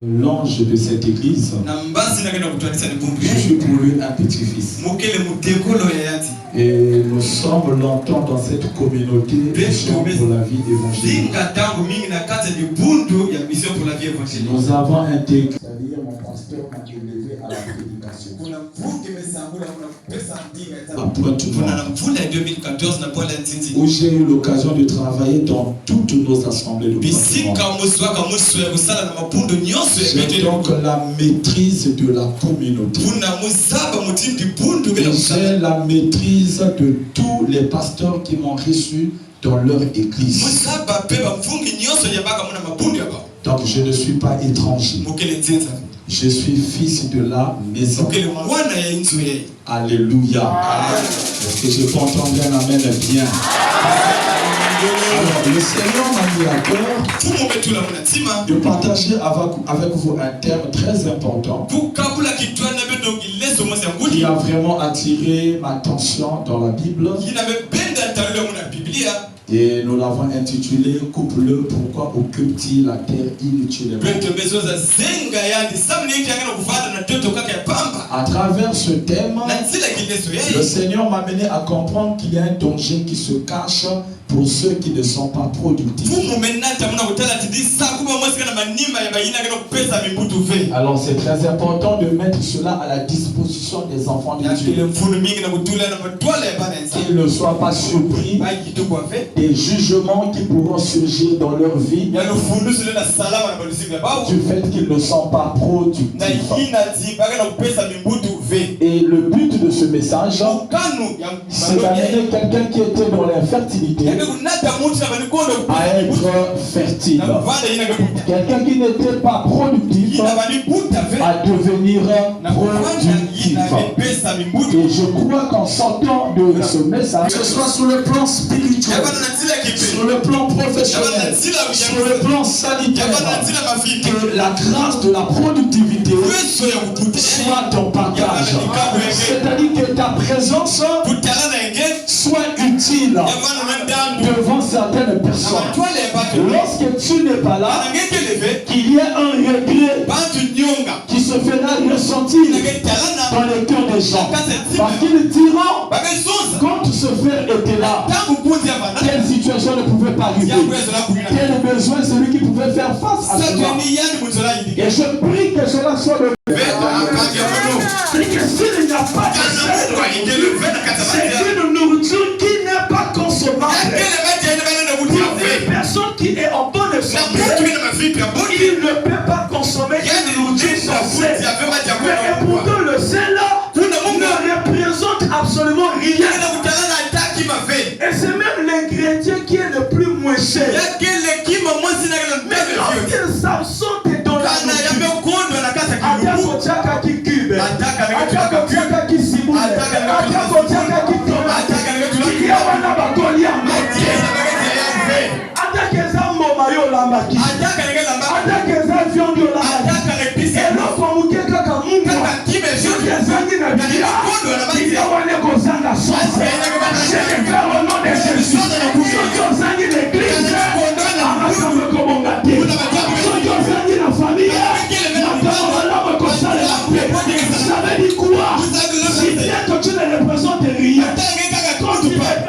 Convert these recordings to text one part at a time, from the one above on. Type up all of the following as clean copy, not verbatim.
L'ange de cette église, je suis pour lui un petit-fils. Et nous sommes longtemps dans cette communauté pour la vie évangélique. Nous avons intégré, c'est-à-dire mon pasteur m'a élevé à la prédication. Où j'ai eu l'occasion de travailler dans toutes nos assemblées de j'ai donc la maîtrise de la communauté. Et j'ai la maîtrise de tous les pasteurs qui m'ont reçu dans leur église. Donc je ne suis pas étranger. Je suis fils de la maison. Alléluia. Est-ce que je peux entendre un amen bien? Alors, le Seigneur m'a mis à cœur de partager avec vous un terme très important qui a vraiment attiré ma attention dans la Bible. Et nous l'avons intitulé « Couple, pourquoi occupe-t-il la terre inutilement ?» À travers ce thème, le Seigneur m'a mené à comprendre qu'il y a un danger qui se cache pour ceux qui ne sont pas productifs. Alors c'est très important de mettre cela à la disposition des enfants de Dieu. Qu'ils ne soient pas surpris des jugements qui pourront surgir dans leur vie du fait qu'ils ne sont pas productifs. Et le but de ce message, c'est d'amener quelqu'un qui était dans l'infertilité à être fertile. Quelqu'un qui n'était pas productif à devenir productif. Et je crois qu'en sortant de ce message, que ce soit sur le plan spirituel, sur le plan professionnel, sur le plan sanitaire, que la grâce de la productivité soit ton partage. C'est-à-dire que ta présence soit utile devant certaines personnes. Lorsque tu n'es pas là, qu'il y ait un regret qui se fera ressentir dans les cœurs des gens. Parce qu'ils diront, quand ce frère était là, quelle situation ne pouvait pas arriver, quel besoin celui qui pouvait faire face à cela. Et je prie que cela soit le c'est que s'il n'y a pas de c'est une nourriture qui n'est pas consommable. Une personne qui est en bonne santé, il ne peut pas consommer une nourriture sans sel. Mais pourtant le sel ne représente absolument rien. Et c'est même l'ingrédient qui est le plus moins cher. Mais lorsque Samson est dans la nourriture,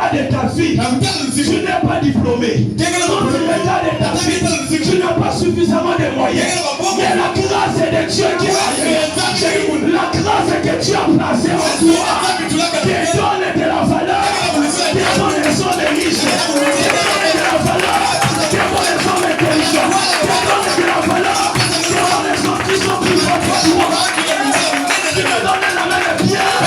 de ta vie, tu n'es pas diplômé. Dans l'état de ta vie, tu n'as pas suffisamment de moyens. Mais la grâce de Dieu qui a la grâce que tu as placée en toi te donne de la valeur. Tes bonnes sont des riches. Te donne de la valeur. Tes bonnes sont intelligents. Te donne de la valeur. Tes bonnes sont qui sont plus forts que toi. Tu me donnes la main de pierre.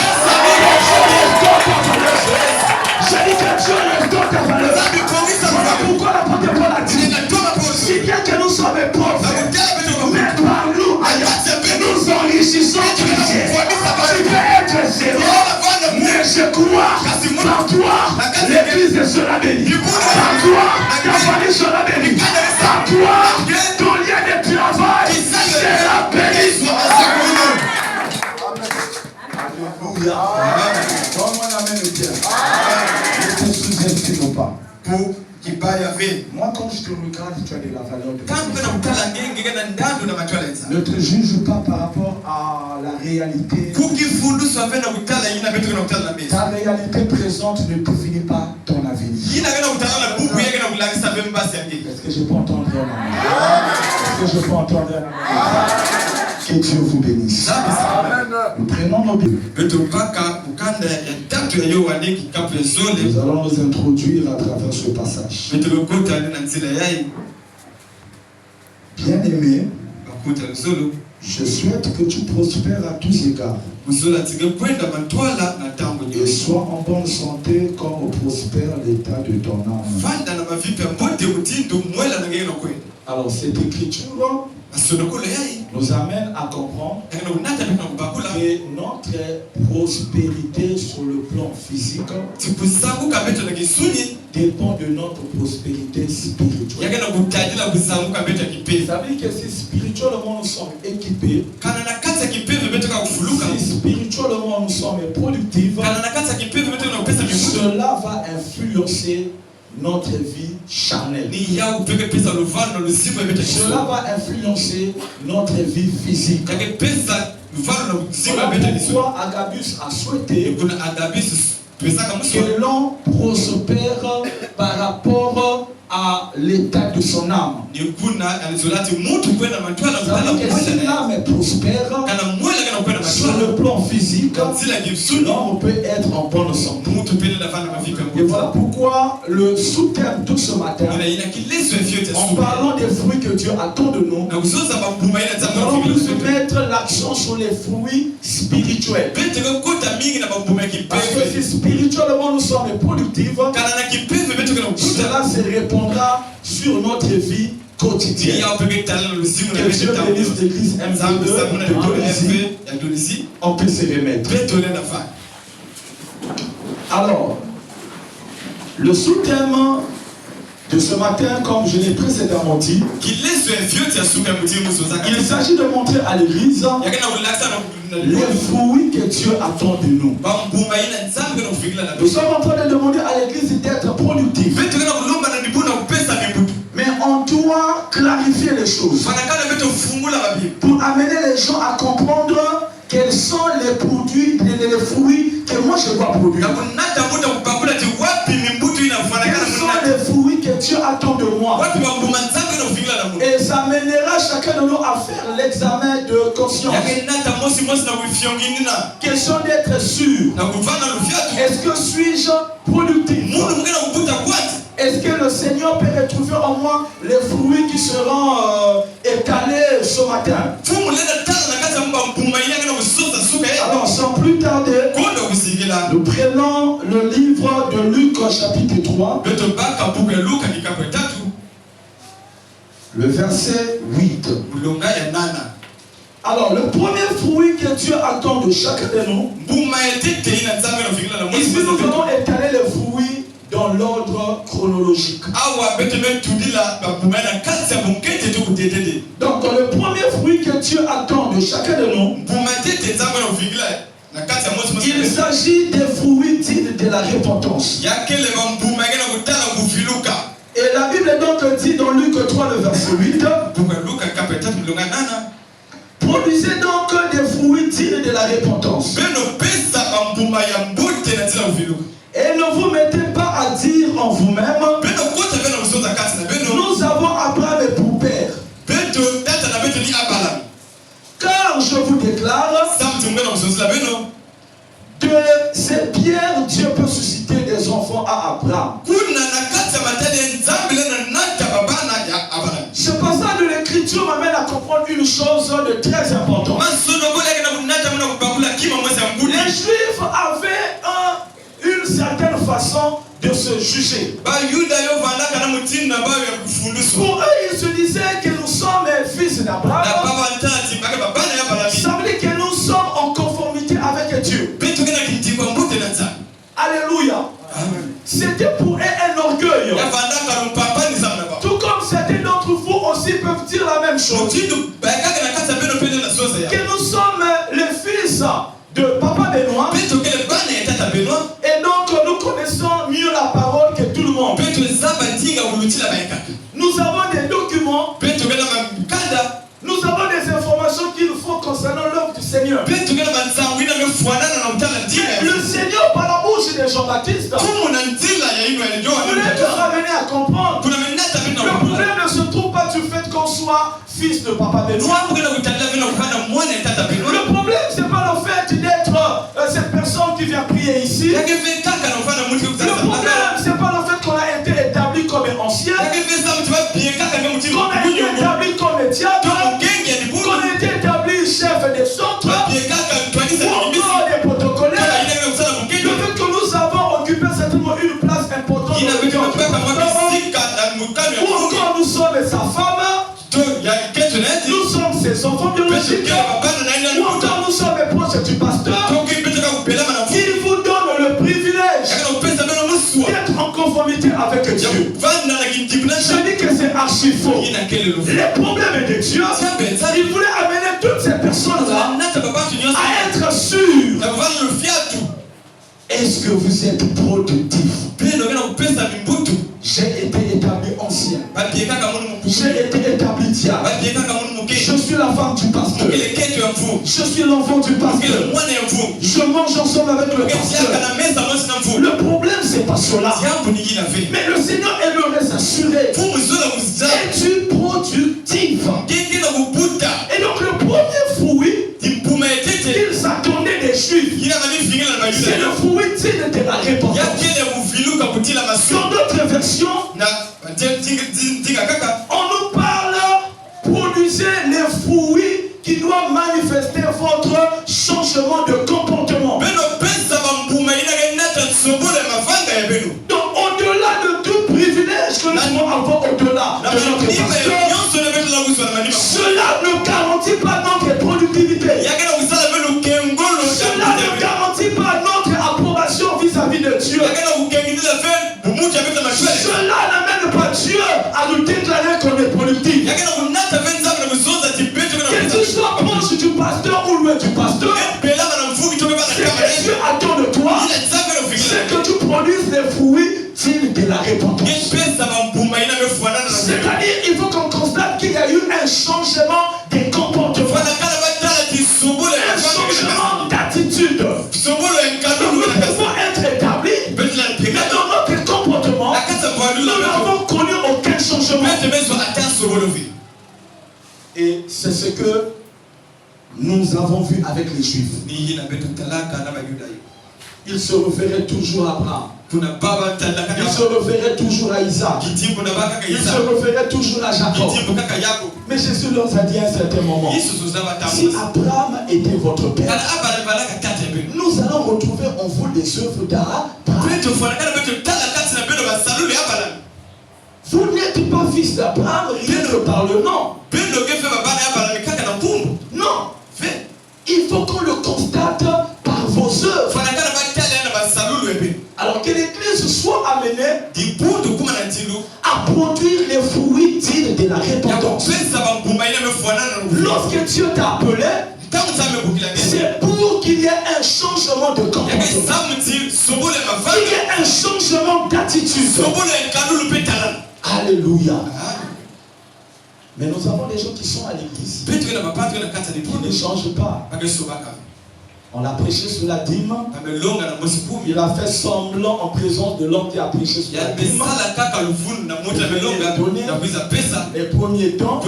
J'ai dit que Dieu restaure ta valeur. Voilà pourquoi l'apôtre Paul a dit, si bien que nous sommes pauvres, mais par nous, nous enrichissons Christ. Tu peux être zéro, mais je crois, par toi, l'église sera bénie. Par toi, ta famille sera bénie. Par toi, ton lien de travail sera béni. Alléluia. Donne-moi la main de Dieu. Ne te sous-estime pas. Pour moi, quand je te regarde, tu as de la valeur de Ne te juge pas par rapport à la réalité. Ta réalité présente ne définit pas ton avenir. Est-ce que je peux entendre un amen? Est-ce que je peux entendre un amen? Que Dieu vous bénisse. Nous prenons nos Bibles. Nous allons nous introduire à travers ce passage. Bien-aimé, je souhaite que tu prospères à tous égards et sois en bonne santé comme prospère l'état de ton âme. Alors cette écriture nous amène à comprendre que notre prospérité sur le plan physique dépend de notre prospérité spirituelle. Vous savez que si spirituellement nous sommes équipés, si spirituellement nous sommes productifs, cela va influencer notre vie charnelle. Cela va influencer notre vie physique. Voilà pourquoi Agabus a souhaité que l'on prospère par rapport à l'état de son âme. Si l'âme est prospère sur le plan physique, l'homme peut être en bonne santé. Et voilà pourquoi le sous-thème de ce matin, en parlant des fruits que Dieu attend de nous, nous allons plus mettre l'accent sur les fruits spirituels. Parce que si spirituellement nous sommes productifs, cela se répondra sur notre vie quotidienne. Que Dieu bénisse l'église M2 de Dolisie. On peut se remettre. Alors, le sous-thème de ce matin, comme je l'ai précédemment dit, il s'agit de montrer à l'église les fruits que Dieu attend de nous. Nous sommes en train de demander à l'église d'être productive. Mais on doit clarifier les choses pour amener les gens à comprendre quels sont les produits, les fruits que moi je dois produire. Quels sont les fruits que Dieu attend de moi. Et ça mènera chacun de nous à faire l'examen de conscience. Question d'être sûr. Est-ce que suis-je productif? Est-ce que le Seigneur peut retrouver en moi les fruits qui seront étalés ce matin? Alors, sans plus tarder, nous prenons le livre de Luc, chapitre 3, le verset 8. Alors, le premier fruit que Dieu attend de chacun de nous, ici nous allons étaler les fruits dans l'ordre chronologique. Donc, le premier fruit que Dieu attend de chacun de nous, il s'agit des fruits dignes de la repentance. Et la Bible donc dit dans Luc 3, le verset 8, produisez donc des fruits dignes de la repentance. Et ne vous mettez pas à dire en vous-même, nous avons Abraham pour père. Car je vous déclare, de ces pierres, Dieu peut susciter des enfants à Abraham. Ce passage de l'écriture m'amène à comprendre une chose de très importante. Les Juifs avaient une certaine façon de se juger. Pour eux, ils se disaient que nous sommes fils d'Abraham. Ça veut dire que nous sommes en conformité avec Dieu. Alléluia. C'était pour eux un orgueil. Tout comme certains d'entre vous aussi peuvent dire la même chose. Que nous sommes les fils de Papa Benoît. Et donc nous connaissons mieux la parole que tout le monde. Nous avons des documents. Nous avons des informations Seigneur. Mais le Seigneur, par la bouche de Jean-Baptiste, voulait te ramener à comprendre. Le problème ne se trouve pas du fait qu'on soit fils de Papa Benoît. Le problème, c'est pas le fait d'être cette personne qui vient prier ici. Le problème, c'est pas le fait qu'on a été établi comme ancien, qu'on a été établi comme diable, qu'on a été établi chef des autres, ou encore des protocolaires. Le fait que nous avons occupé certainement une place importante, ou encore nous sommes sa femme, nous sommes ses enfants biologiques, ou encore nous sommes proches du pasteur. Il vous donne le privilège d'être en conformité avec Dieu. Je dis que c'est archi faux. Le problème de Dieu, il voulait amener toutes ces personnes-là à être sûrs. Est-ce que vous êtes productif? J'ai été établi ancien. J'ai été établi diable. Je suis la femme du pasteur. Je suis l'enfant du pasteur. Je mange ensemble avec le pasteur. Le problème, c'est pas cela. Mais le Seigneur aimerait s'assurer. Es-tu productif? Et donc le premier fruit qu'il s'attendait des Juifs, c'est le fruit digne de la repentance. Dans d'autres versions, on nous parle, produisez les fruits qui doivent manifester votre changement de comportement. Donc au-delà de tout privilège que nous pouvons avoir au-delà de notre pasteur, cela ne garantit pas notre productivité. Cela ne garantit pas notre approbation vis-à-vis de Dieu. Cela n'amène pas Dieu à nous déclarer qu'on est productif. Que tu sois proche du pasteur ou loin du pasteur, ce que Dieu attend de toi, c'est que tu produises les fruits dignes de la repentance. C'est-à-dire, il faut qu'on constate qu'il y a eu un changement des comportements, un changement d'attitude. Nous pouvons être établis, mais dans notre comportement, nous n'avons connu aucun changement. Et c'est ce que nous avons vu avec les Juifs. Ils se référaient toujours à Abraham. Ils se référaient toujours à Isaac. Ils se référaient toujours à Jacob. Mais Jésus leur a dit à un certain moment, si Abraham était votre père, nous allons retrouver en vous des œuvres d'Abraham. Vous n'êtes pas fils d'Abraham, rien que par le nom. Non. Il faut qu'on le constate par vos œuvres. Alors que l'Église soit amenée à produire les fruits dignes de la repentance. Lorsque Dieu t'a appelé, c'est pour qu'il y ait un changement de comportement, qu'il y ait un changement d'attitude. Alléluia. Mais nous avons des gens qui sont à l'église, qui ne changent pas. On a prêché sur la dîme. Il a fait semblant en présence de l'homme qui a prêché sur la dîme. Les premiers temps,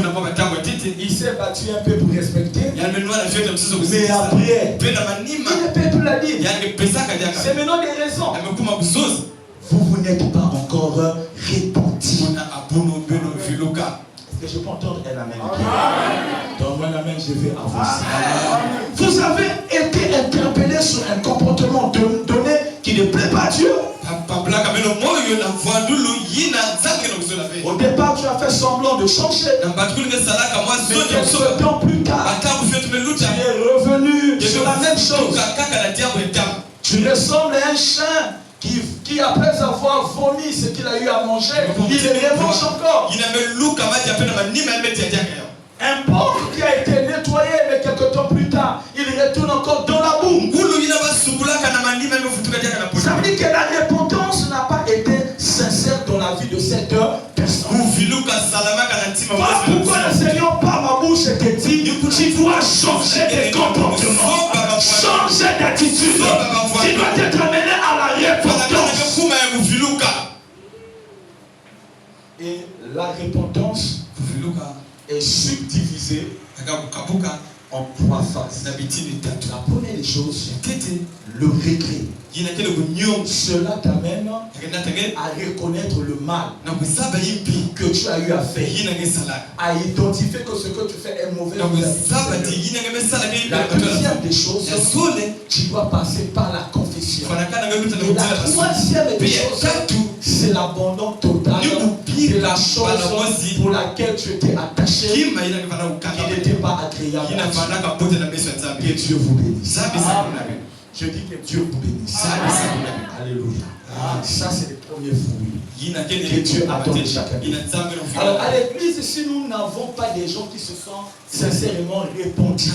il s'est battu un peu pour respecter. Mais après, il ne paie plus la dîme. C'est maintenant des raisons. Vous n'êtes pas encore repentis. Est-ce que je peux entendre un amen? Donne-moi un amen, je vais avancer. Vous avez été interpellé sur un comportement donné qui ne plaît pas à Dieu. Au départ, tu as fait semblant de changer. Mais quelques temps plus tard, tu es revenu sur la même chose. Tu ressembles à un chien qui après avoir vomi ce qu'il a eu à manger, il le remange encore. Un porc qui a été nettoyé, mais quelques temps plus tard, il retourne encore dans la boue. Ça veut dire que la repentance n'a pas été sincère dans la vie de cette personne. Voilà pourquoi le Seigneur par ma bouche te dit, tu dois changer de comportement, changer d'attitude. Tu dois être amené à la repentance. Et la repentance est subdivisée en 3 phases. La première des choses, le regret. Cela t'amène à reconnaître le mal que tu as eu à faire, à identifier que ce que tu fais est mauvais. La deuxième des choses, tu dois passer par la confession. Et la troisième des choses, c'est l'abandon total de la chose pour laquelle tu étais attaché, qui n'était pas agréable. Que Dieu vous bénisse. Je dis que Dieu vous bénisse. Alléluia. Ça, c'est le premier fruit que Dieu attend de chacun. Alors, à l'église, si nous n'avons pas des gens qui se sont sincèrement répandus,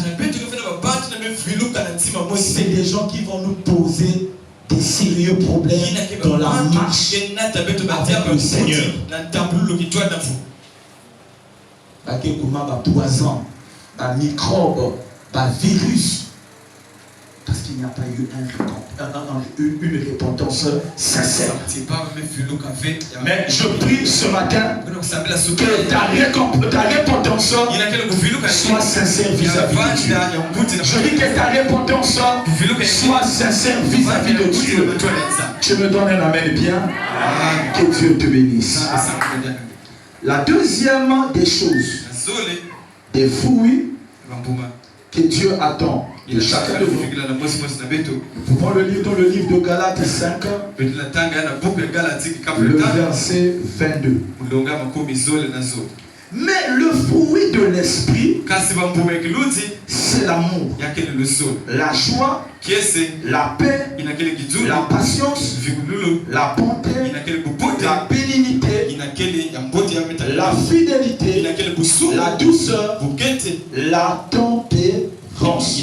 c'est des gens qui vont nous poser des sérieux problèmes dans la marche avec le Seigneur. Parce que comme un poison, un microbe, un virus, parce qu'il n'y a pas eu une repentance sincère. Mais je prie ce matin que ta repentance soit sincère vis-à-vis de Dieu. Je dis que ta repentance soit sincère vis-à-vis de Dieu. Tu me donnes un amen bien. Que Dieu te bénisse. La deuxième des choses, des fruits que Dieu attend de chacun de vous. Nous pouvons le lire dans le livre de Galates 5, le verset 22. Mais le fruit de l'esprit, c'est l'amour, la joie, la paix, la patience, la bonté, la bénignité, la fidélité, la douceur, la tempérance.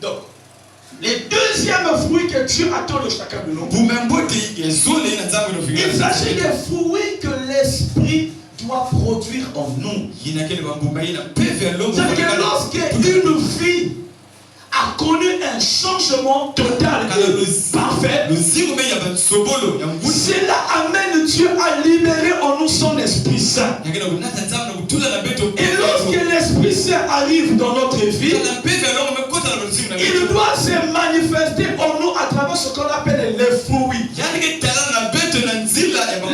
Donc, les deuxièmes fruits que Dieu attend de chacun de nous, il s'agit des fruits que l'esprit doit produire en nous. C'est-à-dire que lorsque une fille a connu un changement total et parfait, cela amène Dieu à libérer en nous son Esprit Saint. Et lorsque l'Esprit Saint arrive dans notre vie, il doit se manifester en nous à travers ce qu'on appelle les fruits.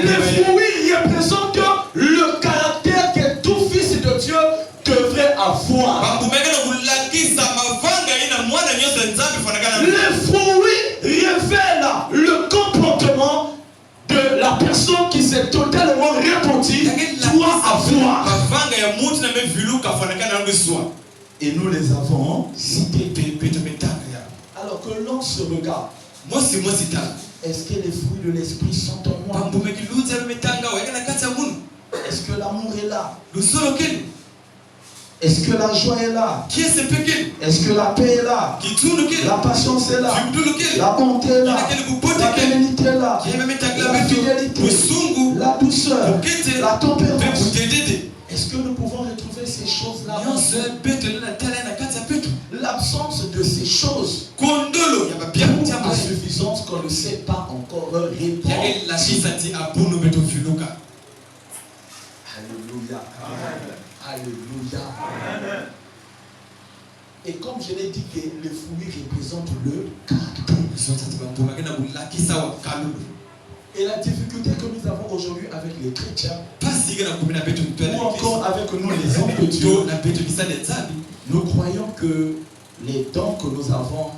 Les fruits représentent le caractère que tout fils de Dieu devrait avoir. Les fruits révèlent le comportement de la personne qui s'est totalement repentie doit avoir. Et nous les avons cités. Alors que l'on se regarde, est-ce que les fruits de l'esprit sont en moi? Est-ce que l'amour est là? Est-ce que la joie est là? Est-ce que la paix est là? La patience est là? La bonté est là? La bénédiction est là? La fidélité, la douceur, la tempérance. Est-ce que nous pouvons retrouver ces choses-là? L'absence de ces choses à suffisance qu'on ne sait pas encore répondre. Alléluia. Alléluia. Et comme je l'ai dit, que les fruits représentent le caractère. Et la difficulté que nous avons aujourd'hui avec les chrétiens, ou encore avec nous les hommes de Dieu, nous croyons que les dons que nous avons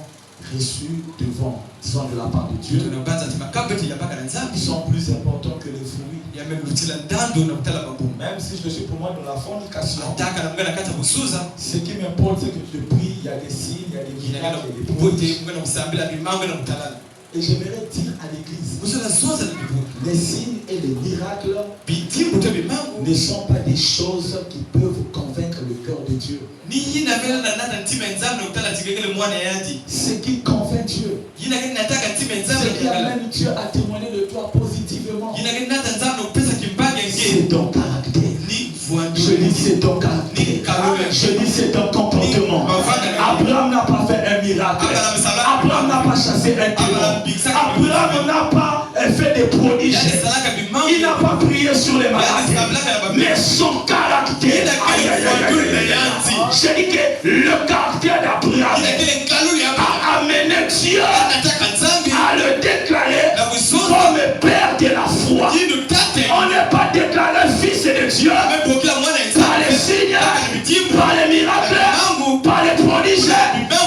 reçus devant, disons de la part de Dieu, sont plus importants que les fruits. Même si je suis pour moi dans la fornication, ce qui m'importe, c'est que je prie, il y a des signes, il y a des miracles, il y a des prodiges. Et j'aimerais dire à l'église, les signes et les miracles ne sont pas des choses qui peuvent convaincre le cœur de Dieu. Ce qui convainc Dieu, ce qui amène Dieu à témoigner de toi positivement, c'est ton caractère. Je dis c'est ton caractère. Je dis c'est ton comportement. Abraham n'a pas fait un miracle. Abraham n'a pas chassé un démon. Abraham n'a pas fait des prodiges. Il n'a pas prié sur les malades. Mais son caractère. Je dis que le caractère d'Abraham a amené Dieu à le déclarer comme père de la foi. On n'est pas déclaré fils de Dieu par les signes, par les miracles, par les prodiges,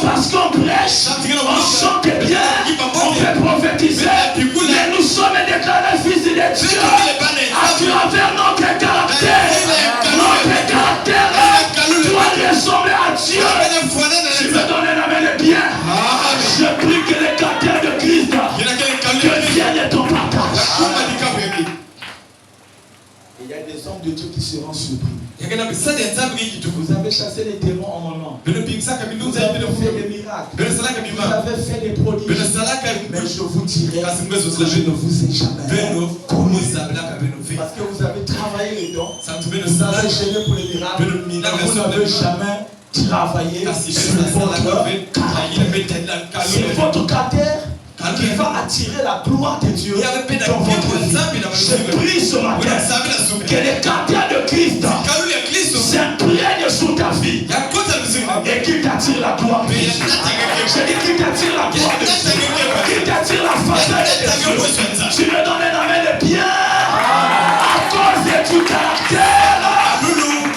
parce qu'on prêche, on chante bien, on fait prophétiser, mais nous sommes déclarés fils de Dieu à travers notre caractère. Notre caractère doit ressembler à Dieu. Tu me donnes la main de bien. Je prie que le caractère de Christ devienne ton partage. Il y a des hommes de Dieu qui seront surpris. Vous avez chassé les démons en mon nom. Vous avez fait des miracles. Vous avez fait des prodiges. Mais je vous dirai que je ne vous ai jamais connu. Parce que vous avez travaillé les dons. Vous avez gêné pour les miracles. Vous n'avez jamais travaillé sur votre caractère. C'est votre caractère qui va attirer la gloire de Dieu dans votre vie. Je prie ce matin que le caractère de Christ s'imprègne sur ta vie et qu'il t'attire la gloire de Dieu. Je dis qu'il t'attire la gloire de Dieu, qu'il t'attire la faveur de Dieu. Tu me donnes la main de bien à cause de ton caractère.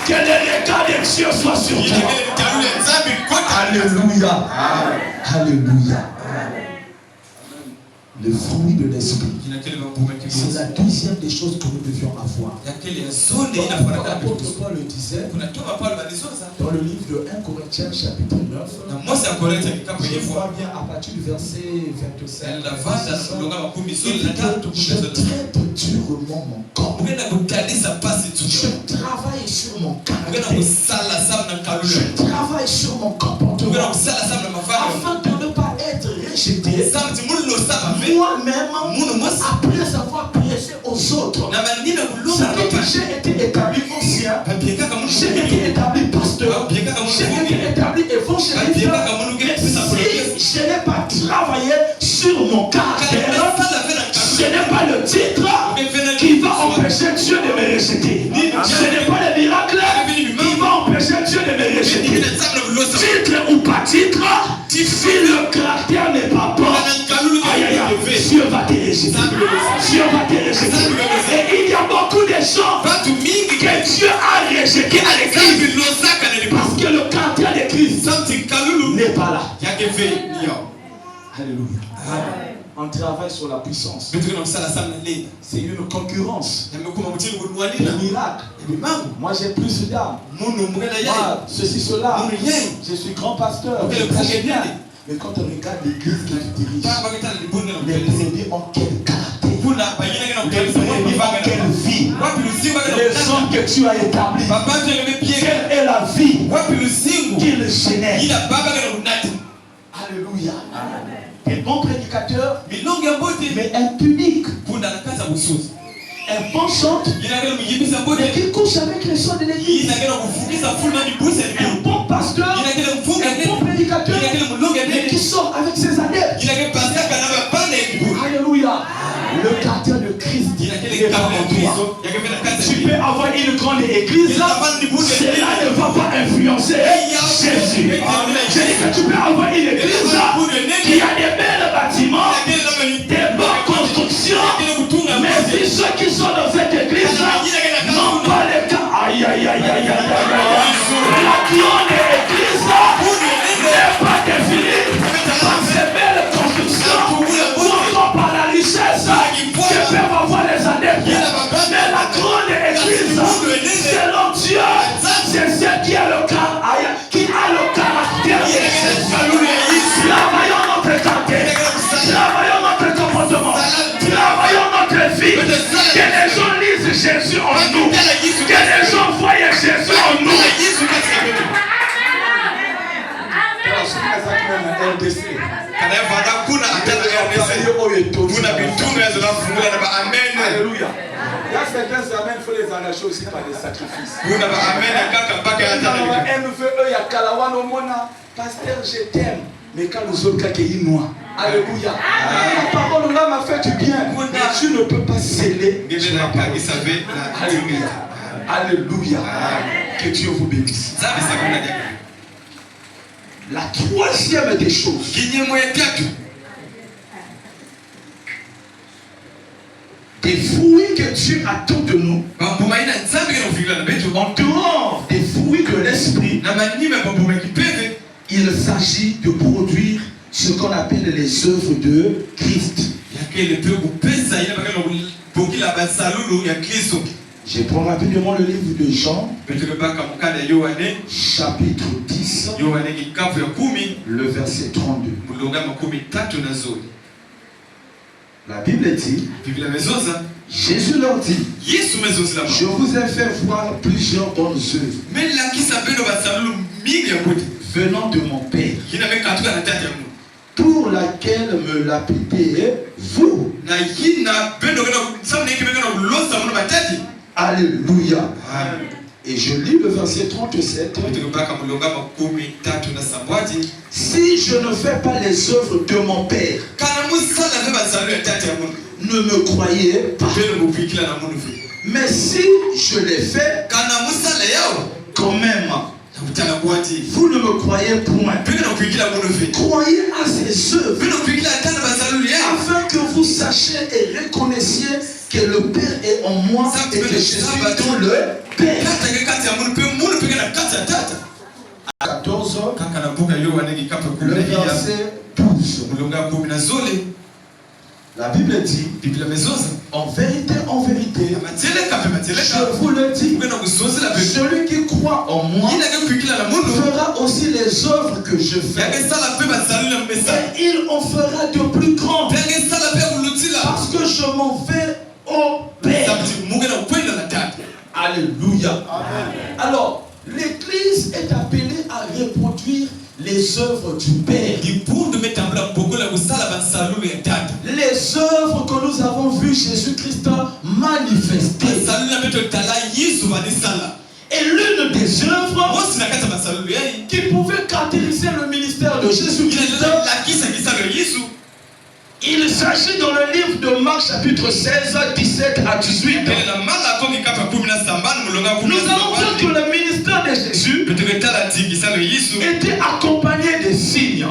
Que le regard de Dieu soit sur toi. Alléluia. Alléluia. Le fruit de l'esprit. C'est la deuxième des choses que nous devions avoir. L'apôtre Paul le disait dans le livre de 1 Corinthiens chapitre 9. Je vois bien à partir du verset 27. Il dit que je traite durement mon corps. Je travaille sur mon caractère. Je travaille sur mon comportement afin de ne pas être rejeté moi-même après avoir prêché aux autres. Ça veut dire que j'ai été établi ancien, j'ai été établi pasteur, j'ai été établi évangéliste. Si je n'ai pas travaillé sur mon caractère, ce n'est pas le titre qui va empêcher Dieu de me rejeter. Ce n'est pas le miracle qui va empêcher Dieu de me rejeter. Titre ou pas titre, si le caractère n'est pas bon, Dieu va te rejeter. Dieu va te rejeter. Et il y a beaucoup de gens que Dieu a rejetés à l'église parce que le caractère de Christ n'est pas là. Alléluia. On travaille sur la puissance. C'est une concurrence. Le miracle. Moi j'ai plus d'âme. Ceci, cela. Je suis grand pasteur. Je prêche bien. Mais quand on regarde l'église que tu diriges, les brebis ont quel caractère? Les brebis ont quelle vie? Les hommes que tu as établis, quelle est la vie qu'ils génèrent? Alléluia. Un bon prédicateur, mais impudique. Un bon chante, mais qui couche avec les sons de l'église. Un bon pasteur, un bon prédicateur, mais qui sort avec ses adeptes. Alléluia. Le caractère de Christ est dans toi. Tu peux avoir une grande église, cela ne va pas influencer Jésus. Je dis que tu peux avoir une église qui a des belles bâtiments, des bonnes constructions, mais si ceux qui sont dans cette église n'ont pas les cas. Aïe, aïe, aïe, aïe, aïe, aïe, aïe. La grande église n'est pas définie par ces belles constructions ou encore par la richesse que peuvent avoir les adeptes. Mais la grande église, selon Dieu, c'est celle qui a le caractère de Jésus. Travaillons notre caractère, travaillons notre comportement, travaillons notre vie. Que les gens lisent Jésus en nous, que les gens voient Jésus en nous. Alléluia. Il y a certains certains amens, il faut les engager aussi par des sacrifices. Pasteur, je t'aime. Mais quand nous autres cas qui noient, alléluia. La parole là m'a fait du bien. Mais tu ne peux pas sceller. Alléluia. Alléluia. Que Dieu vous bénisse. La troisième des choses. Des fruits que Dieu attend de nous. En dehors des fruits de l'esprit, il s'agit de produire ce qu'on appelle les œuvres de Christ. Je prends rapidement le livre de Jean, chapitre 10, le verset 32. La Bible dit, Jésus leur dit, je vous ai fait voir plusieurs bonnes œuvres venant de mon Père, pour laquelle me lapidez-vous. Alléluia. Et je lis le verset 37. Si je ne fais pas les œuvres de mon Père, ne me croyez pas. Mais si je les fais, quand même, vous ne me croyez point. Croyez à ces œuvres, afin que vous sachiez et reconnaissiez que le Père est en moi et que je suis dans le Père. 14, le verset 12. La Bible dit, en vérité, je vous le dis, celui qui croit en moi fera aussi les œuvres que je fais, et il en fera de plus grandes, parce que je m'en vais au Père. Alléluia. Amen. Alors, l'Église est appelée à reproduire les œuvres du Père. Les œuvres que nous avons vues Jésus-Christ manifester. Et l'une des œuvres qui pouvait caractériser le ministère de Jésus-Christ, il s'agit dans le livre de Marc chapitre 16, 17 à 18. Nous allons voir que le ministère de Jésus était accompagné des signes,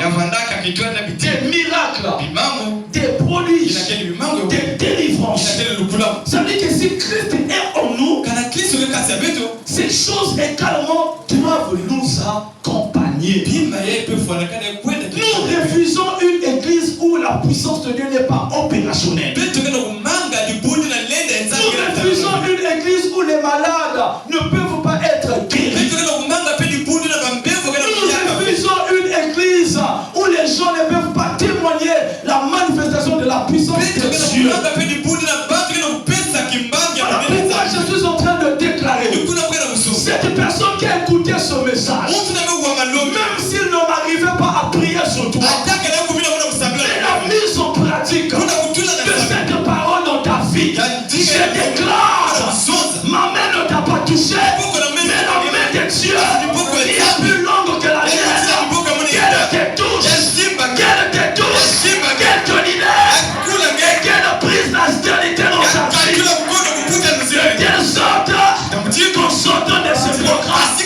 des miracles, des prodiges, des délivrances. Ça veut dire que si Christ est en nous, ces choses également doivent nous accompagner. Nous refusons une église où la puissance de Dieu n'est pas opérationnelle. Nous refusons une église où les malades ne peuvent pas être guéris. Nous refusons une église où les gens ne peuvent pas témoigner la manifestation de la puissance de Dieu. Voilà pourquoi je suis en train de déclarer, cette personne qui a écouté ce message, même s'il ne m'arrivait pas à prier sur toi, et la mise en pratique de cette parole dans ta vie, je déclare, ma main ne t'a pas touché, mais la main de Dieu qui est plus longue que la mienne, qu'elle te touche, qu'elle te libère, et qu'elle brise la stérilité dans ta vie, de telle sorte qu'en sortant de ce programme,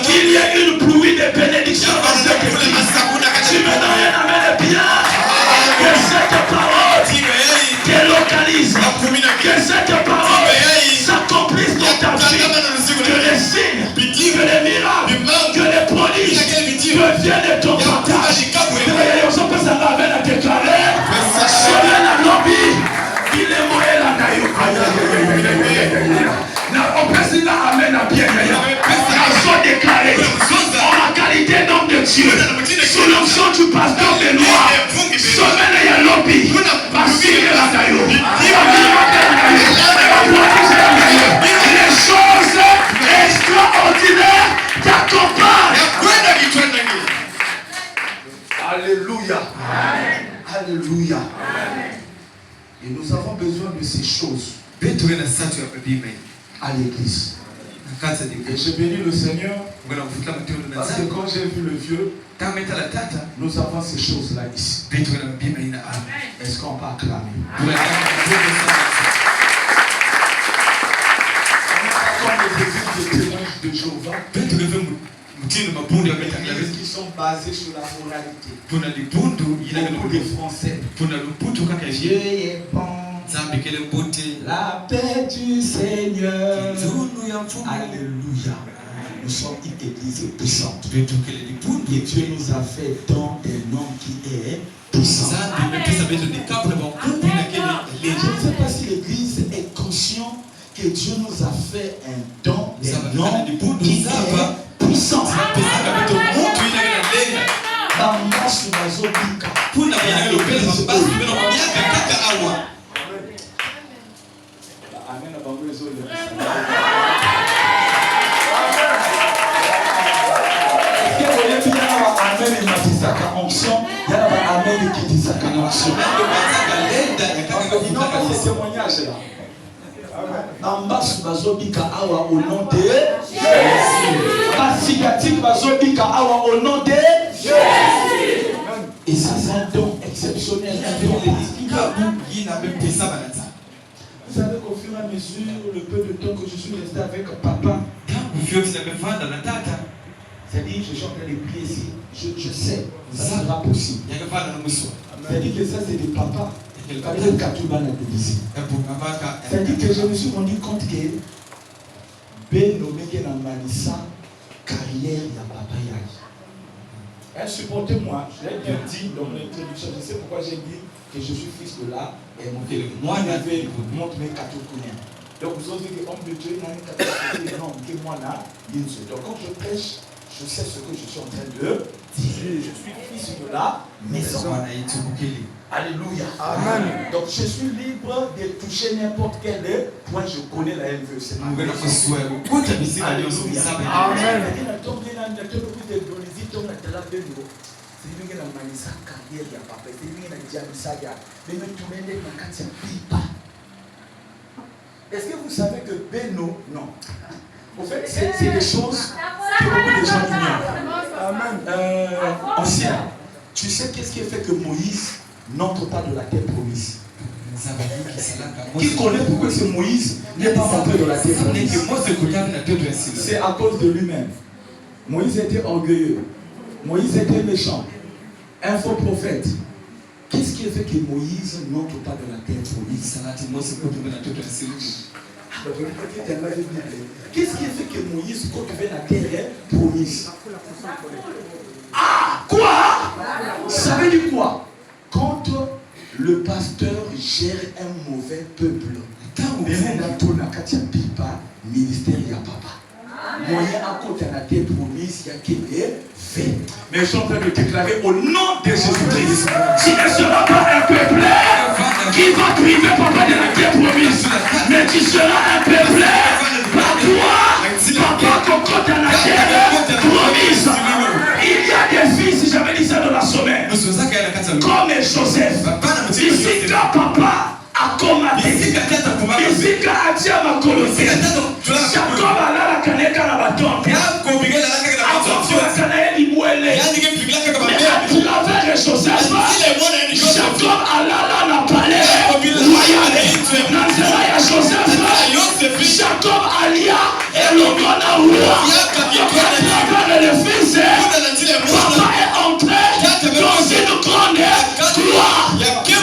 qu'il y ait une pluie de bénédictions dans cette église. Tu me donnes un amen bien. Que cette parole délocalise, que cette parole s'accomplisse dans ta vie, que les signes, que les miracles, que les prodiges deviennent de ton partage. On peut s'en ramène à déclarer, selon la lobby, il est moyen la naïo. On peut s'y ramène à bien. On a déclaré, en la qualité d'homme de Dieu, sous l'onction du pasteur Benoît, semaine et à lobby, passer la naïo. Les choses extraordinaires t'accompagnent. Alléluia. Alléluia. Et nous avons besoin de ces choses à l'église. Et je bénis le Seigneur parce que quand j'ai vu le vieux, nous avons ces choses-là ici. Est-ce qu'on peut acclamer? Comme les églises de témoins de Jéhovah, qui sont basés sur la moralité. Beaucoup de Français. Dieu est bon. La paix du Seigneur. Alléluia. Nous sommes une église puissante. Et Dieu nous a fait don d'un homme qui est puissant. Je ne sais pas si l'église est consciente que Dieu nous a fait un don d'un homme qui est puissant. Au nom de Jésus. Et ça, c'est un don exceptionnel. Vous savez qu'au fur et à mesure, le peu de temps que je suis resté avec papa, c'est-à-dire je suis en train de prier ici, je sais, ça sera possible. C'est-à-dire que ça, c'est des papas. C'est-à-dire que je me suis rendu compte que Beno Megen Manissa, carrière, il y a papa Yagi. Supportez-moi, je l'ai bien dit dans mon introduction, je sais pourquoi j'ai dit que je suis fils de là et mon père. Moi, il avait montré mes catholiques. Donc, vous avez dit que l'homme de Dieu n'a pas catholique, non, que moi là, il est. Donc, quand je prêche, je sais ce que je suis en train de dire. Je suis fils de la maison. Alléluia. Amen. Donc je suis libre de toucher n'importe quel point. Je connais la LVE. C'est ma maison. Alléluia. Amen. Est-ce que vous savez que Beno, non. En fait, c'est des choses que beaucoup de gens ignorent. Ancien, tu sais qu'est-ce qui a fait que Moïse n'entre pas de la terre promise? Qui connaît pourquoi c'est Moïse n'est pas entré dans la terre promise? C'est à cause de lui-même. Moïse était orgueilleux. Moïse était méchant. Un faux prophète. Qu'est-ce qui a fait que Moïse n'entre pas dans la terre promise? Qu'est-ce qui a fait que Moïse cultivait la terre promise? Ah, quoi? Ça veut dire quoi? Quand le pasteur gère un mauvais peuple, ministère, il y a papa. Moyen à côté de la terre promise, il y a qui est fait. Mais je suis en train de déclarer au nom de Jésus-Christ, tu ne seras pas un peuple qui va priver papa de la terre promise, mais tu seras un peuple par toi, papa qu'on dans la terre promise. Il y a des fils, j'avais dit ça dans la semaine, comme Joseph. Ici, quand papa a commandé, ici, quand Adia m'a colossé, Jacob a la caneka la baton. Mais à travers Joseph, Jacob a la palais royale. Dans Joseph, Jacob alia et le grand roi. À travers le fils, papa est entré dans une grande gloire.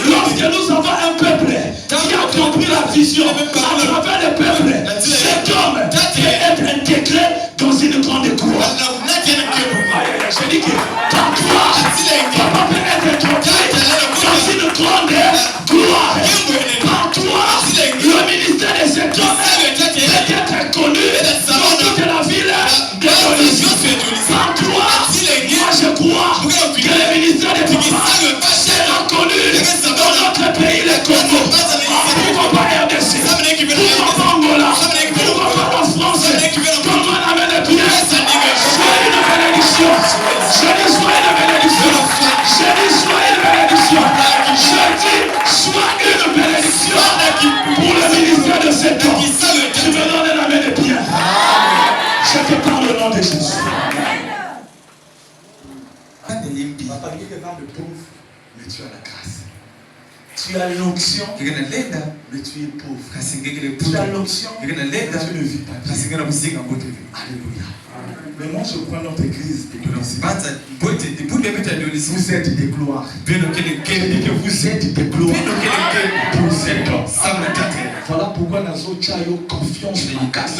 Lorsque nous avons un peuple qui a compris la vision à travers le peuple, cet homme peut être intégré dans une grande gloire. Je dis que par toi, papa peut être intégré dans une grande gloire. Par toi, le ministère de cet homme peut être connu dans toute la ville de Tunis. Par toi, moi je crois que le ministère de papa sera connu dans notre pays, le Congo. Pourquoi pas RDC? Pourquoi pas Angola? Pourquoi pas la France? Quand on amène les pièces, c'est une bénédiction. mais tu as la grâce. Tu as l'onction, mais tu es pauvre. Tu as l'onction, mais tu ne vis pas. Alléluia. Mais moi je prends notre église de vous êtes des gloires. Vous êtes des gloires. Vous êtes. Voilà pourquoi nous avons confiance en casse.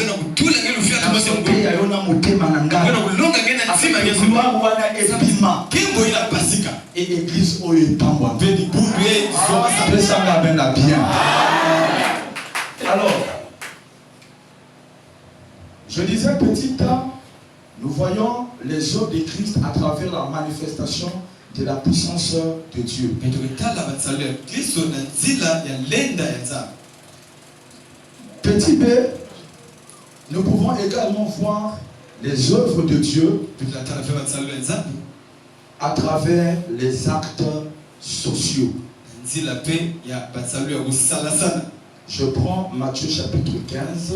Et l'église alors, je disais petit temps, nous voyons les œuvres de Christ à travers la manifestation de la puissance de Dieu. Petit b, nous pouvons également voir les œuvres de Dieu à travers les actes sociaux. Je prends Matthieu chapitre 15,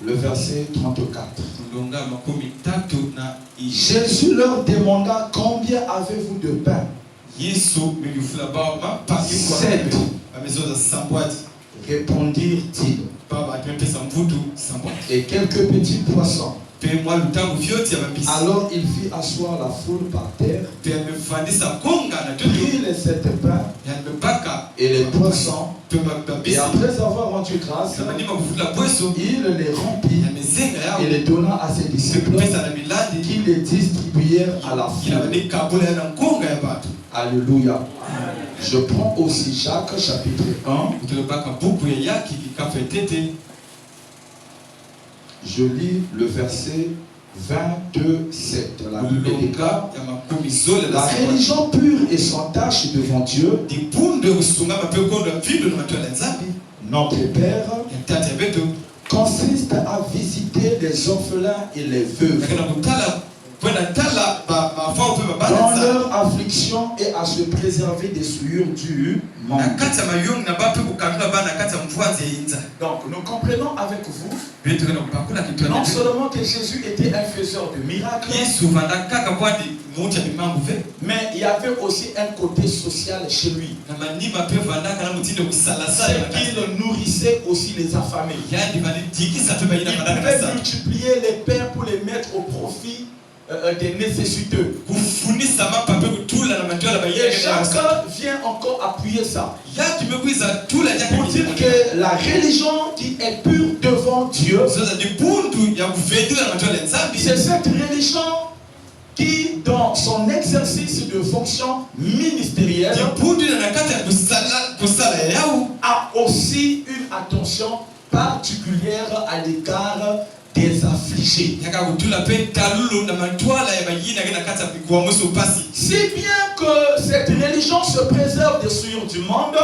le verset 34. Jésus leur demanda: combien avez-vous de pain? 7. Répondirent-ils. Et quelques petits poissons. Alors il fit asseoir la foule par terre, prit les 7 pains et les poissons, et après avoir rendu grâce, il les remplit et les donna à ses disciples, qui les distribuèrent à la foule. Alléluia. Je prends aussi Jacques chapitre 1. Je lis le verset 22-7. La Bible déclare: la religion pure et sans tache devant Dieu, notre Père, consiste à visiter les orphelins et les veuves dans leur affliction et à se préserver des souillures du monde. Donc nous comprenons avec vous non seulement que Jésus était un faiseur de miracles, mais il y avait aussi un côté social chez lui. C'est qu'il nourrissait aussi les affamés. Il pouvait multiplier les pains pour les mettre au profit des nécessiteux. Et chacun vient encore appuyer ça pour dire que la religion qui est pure devant Dieu, c'est cette religion qui, dans son exercice de fonction ministérielle, a aussi une attention particulière à l'égard des affligés. Si bien que cette religion se préserve des souillures du monde,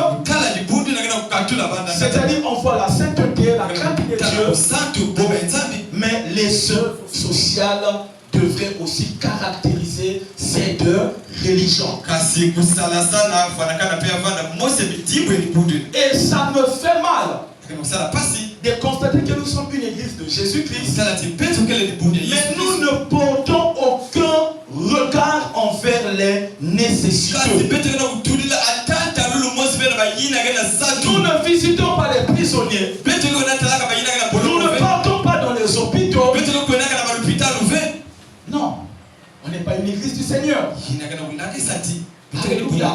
c'est-à-dire on voit la sainteté, la crainte de Dieu, mais les œuvres sociales devraient aussi caractériser ces deux religions. Et ça me fait mal de constater que nous sommes une église de Jésus-Christ, mais nous ne portons aucun regard envers les nécessiteux. Nous ne visitons pas les prisonniers. Nous ne partons pas dans les hôpitaux. Non, on n'est pas une église du Seigneur. Alléluia.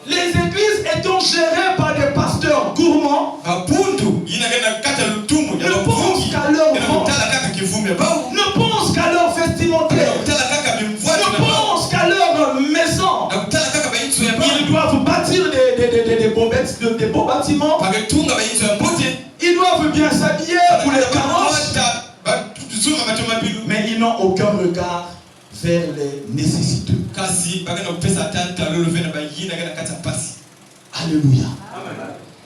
Les églises étant gérées par des pasteurs gourmands ne pensent qu'à leur vente, ne pensent qu'à leur vestimentaire, ne pensent qu'à leur maison. Ils doivent bâtir des beaux bâtiments. Ils doivent bien s'habiller pour les carrosses. Mais ils n'ont aucun regard vers les nécessiteux. Alléluia.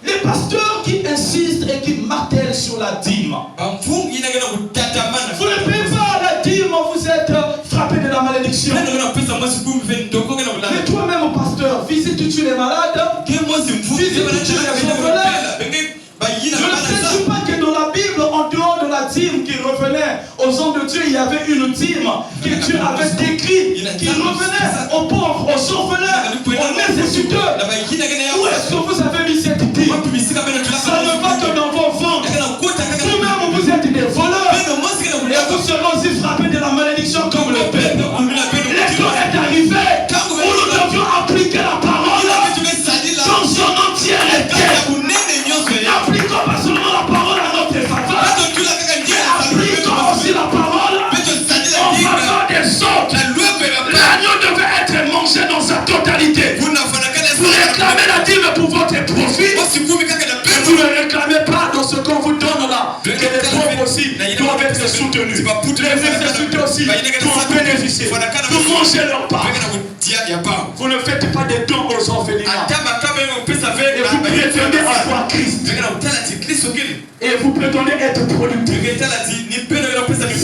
Les pasteurs qui insistent et qui martèlent sur la dîme. Vous ne payez pas la dîme, vous êtes frappé de la malédiction. Mais toi-même, pasteur, visites-tu les malades? Visites-tu les orphelins? Je ne sais pas que dans la Bible, en dehors de la dîme qui revenait aux hommes de Dieu, il y avait une dîme que Dieu avait décrit, qui revenait aux pauvres, aux orphelins, aux nécessiteux. Où est-ce que vous avez mis cette dîme? Ça ne va que dans vos ventres. Vous-même, vous êtes des voleurs. Et vous serez aussi frappés de la malédiction comme le père. L'école est arrivé où nous devions appliquer la parole dans son entièreté. Appliquons pas seulement la parole à notre faveur, mais appliquons aussi la parole en faveur des autres. L'agneau devait être mangé dans sa totalité. Vous réclamez la dîme pour votre profit. Vous ne réclamez pas dans ce qu'on vous donne là. Que les pauvres aussi doivent être soutenus. Les nécessités aussi doivent bénéficier. Vous mangez leur part. Vous ne faites pas des dons aux orphelinats. Et vous prétendez avoir Christ. Et vous prétendez être productif.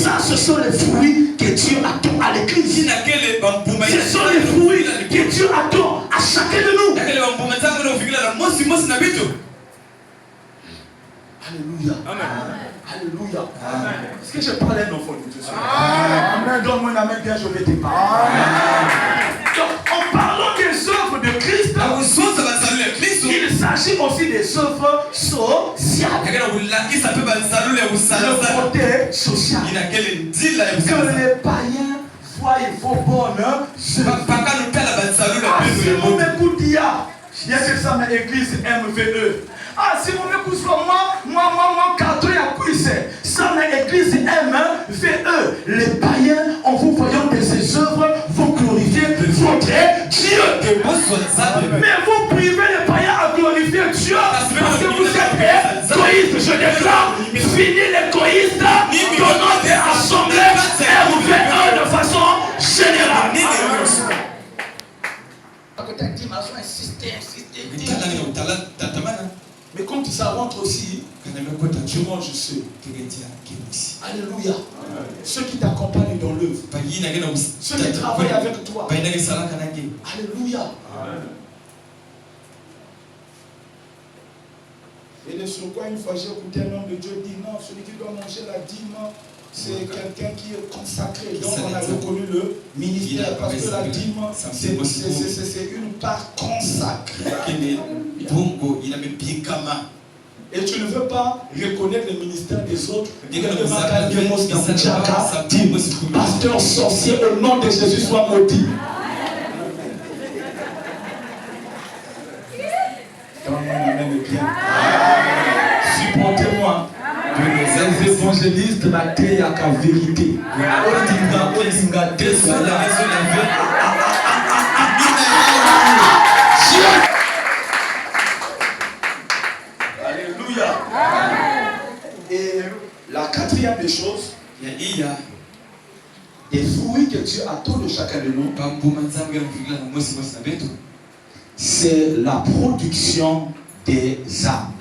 Ça, ce sont les fruits que Dieu attend à l'église. Ce sont les fruits que Dieu attend à chacun de nous. Alléluia. Amen. Alléluia. Amen. Est-ce que je parle à un enfant de Dieu? Amen. Donne-moi une amen, bien je vais te parler. Donc, en parlant des œuvres de Christ, il s'agit aussi des œuvres sociales. Le côté social. Que les païens voient vos bonnes œuvres. Si vous m'écoutez, il y a que ça, ma église MVE. Ah, si vous m'écoutez, moi, carton et à ça, ma église MVE. Les païens, en vous voyant de ces œuvres, vont glorifier votre Dieu. Mais vous privez les païens à glorifier Dieu parce que vous êtes égoïstes. Je déclare, fini l'égoïste dans notre assemblée MVE de façon générale. Mais quand ça rentre aussi, tu manges ceux. Alléluia. Ceux qui t'accompagnent dans l'œuvre. Ceux qui travaillent avec toi. Alléluia. Et de surcroît, une fois j'ai écouté un homme de Dieu dire non, celui qui doit manger la dîme, c'est quelqu'un qui est consacré. Donc on a reconnu le ministère parce que la dîme, c'est une part consacrée. Et tu ne veux pas reconnaître le ministère des autres. Pasteur sorcier, au nom de Jésus, soit maudit. Supportez-moi. Les évangélistes la créent à la vérité. Alléluia. Et la quatrième des choses, il y a des fruits que Dieu attend de chacun de nous. C'est la production des âmes.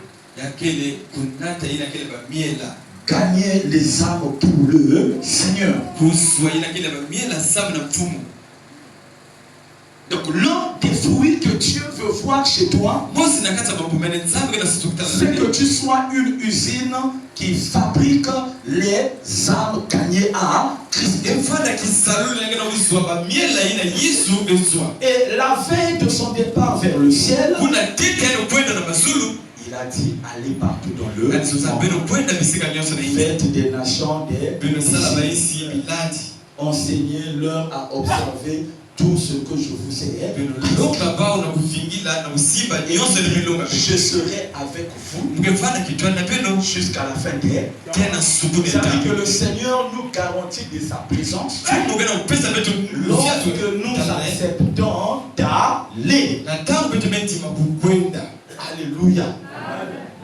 Gagner les âmes pour le Seigneur. Donc l'un des fruits que Dieu veut voir chez toi, c'est que tu sois une usine qui fabrique les âmes gagnées à Christ. Et la veille de son départ vers le ciel, il a dit, allez partout dans le monde, faites des nations des enseignez-leur à observer tout ce que je vous ai dit. Je serai avec vous jusqu'à la fin des temps. Ça dit que le Seigneur nous garantit de sa présence lorsque nous acceptons d'aller. Alléluia.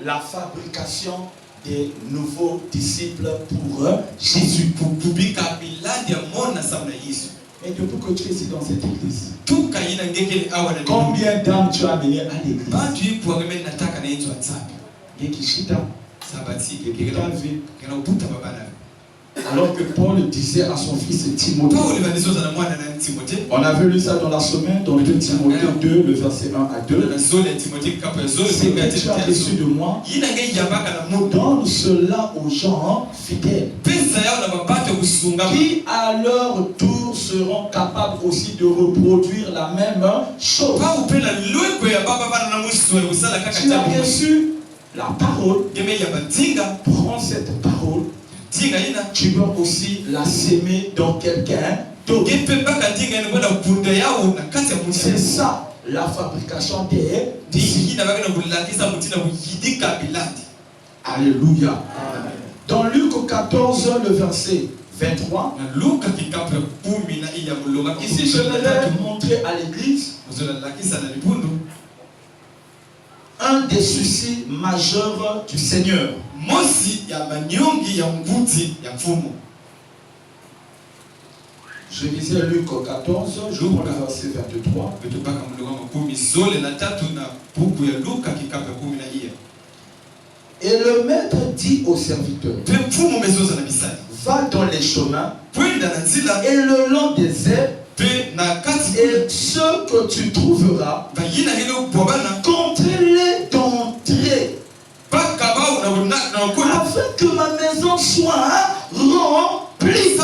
La fabrication des nouveaux disciples pour Jésus. Et depuis que tu es ici dans cette église, combien d'âmes tu as amené à l'église? Alors que Paul disait à son fils Timothée, on avait lu ça dans la semaine, dans 2 Timothée 2, le verset 1 à 2. Ce que tu as reçu de moi, donne cela aux gens fidèles, qui à leur tour seront capables aussi de reproduire la même chose. Tu as reçu la parole, prends cette parole, tu dois aussi la s'aimer dans quelqu'un d'autre. C'est ça la fabrication des disciples. Alléluia. Dans Luc 14, le verset 23, ici je voudrais montrer à l'église un des soucis majeurs du Seigneur. Je lisais Luc 14, je prends le verset 23. Et le maître dit au serviteur, va dans les chemins et le long des herbes, et ce que tu trouveras, comptez-les d'entrée, afin que ma maison soit remplie.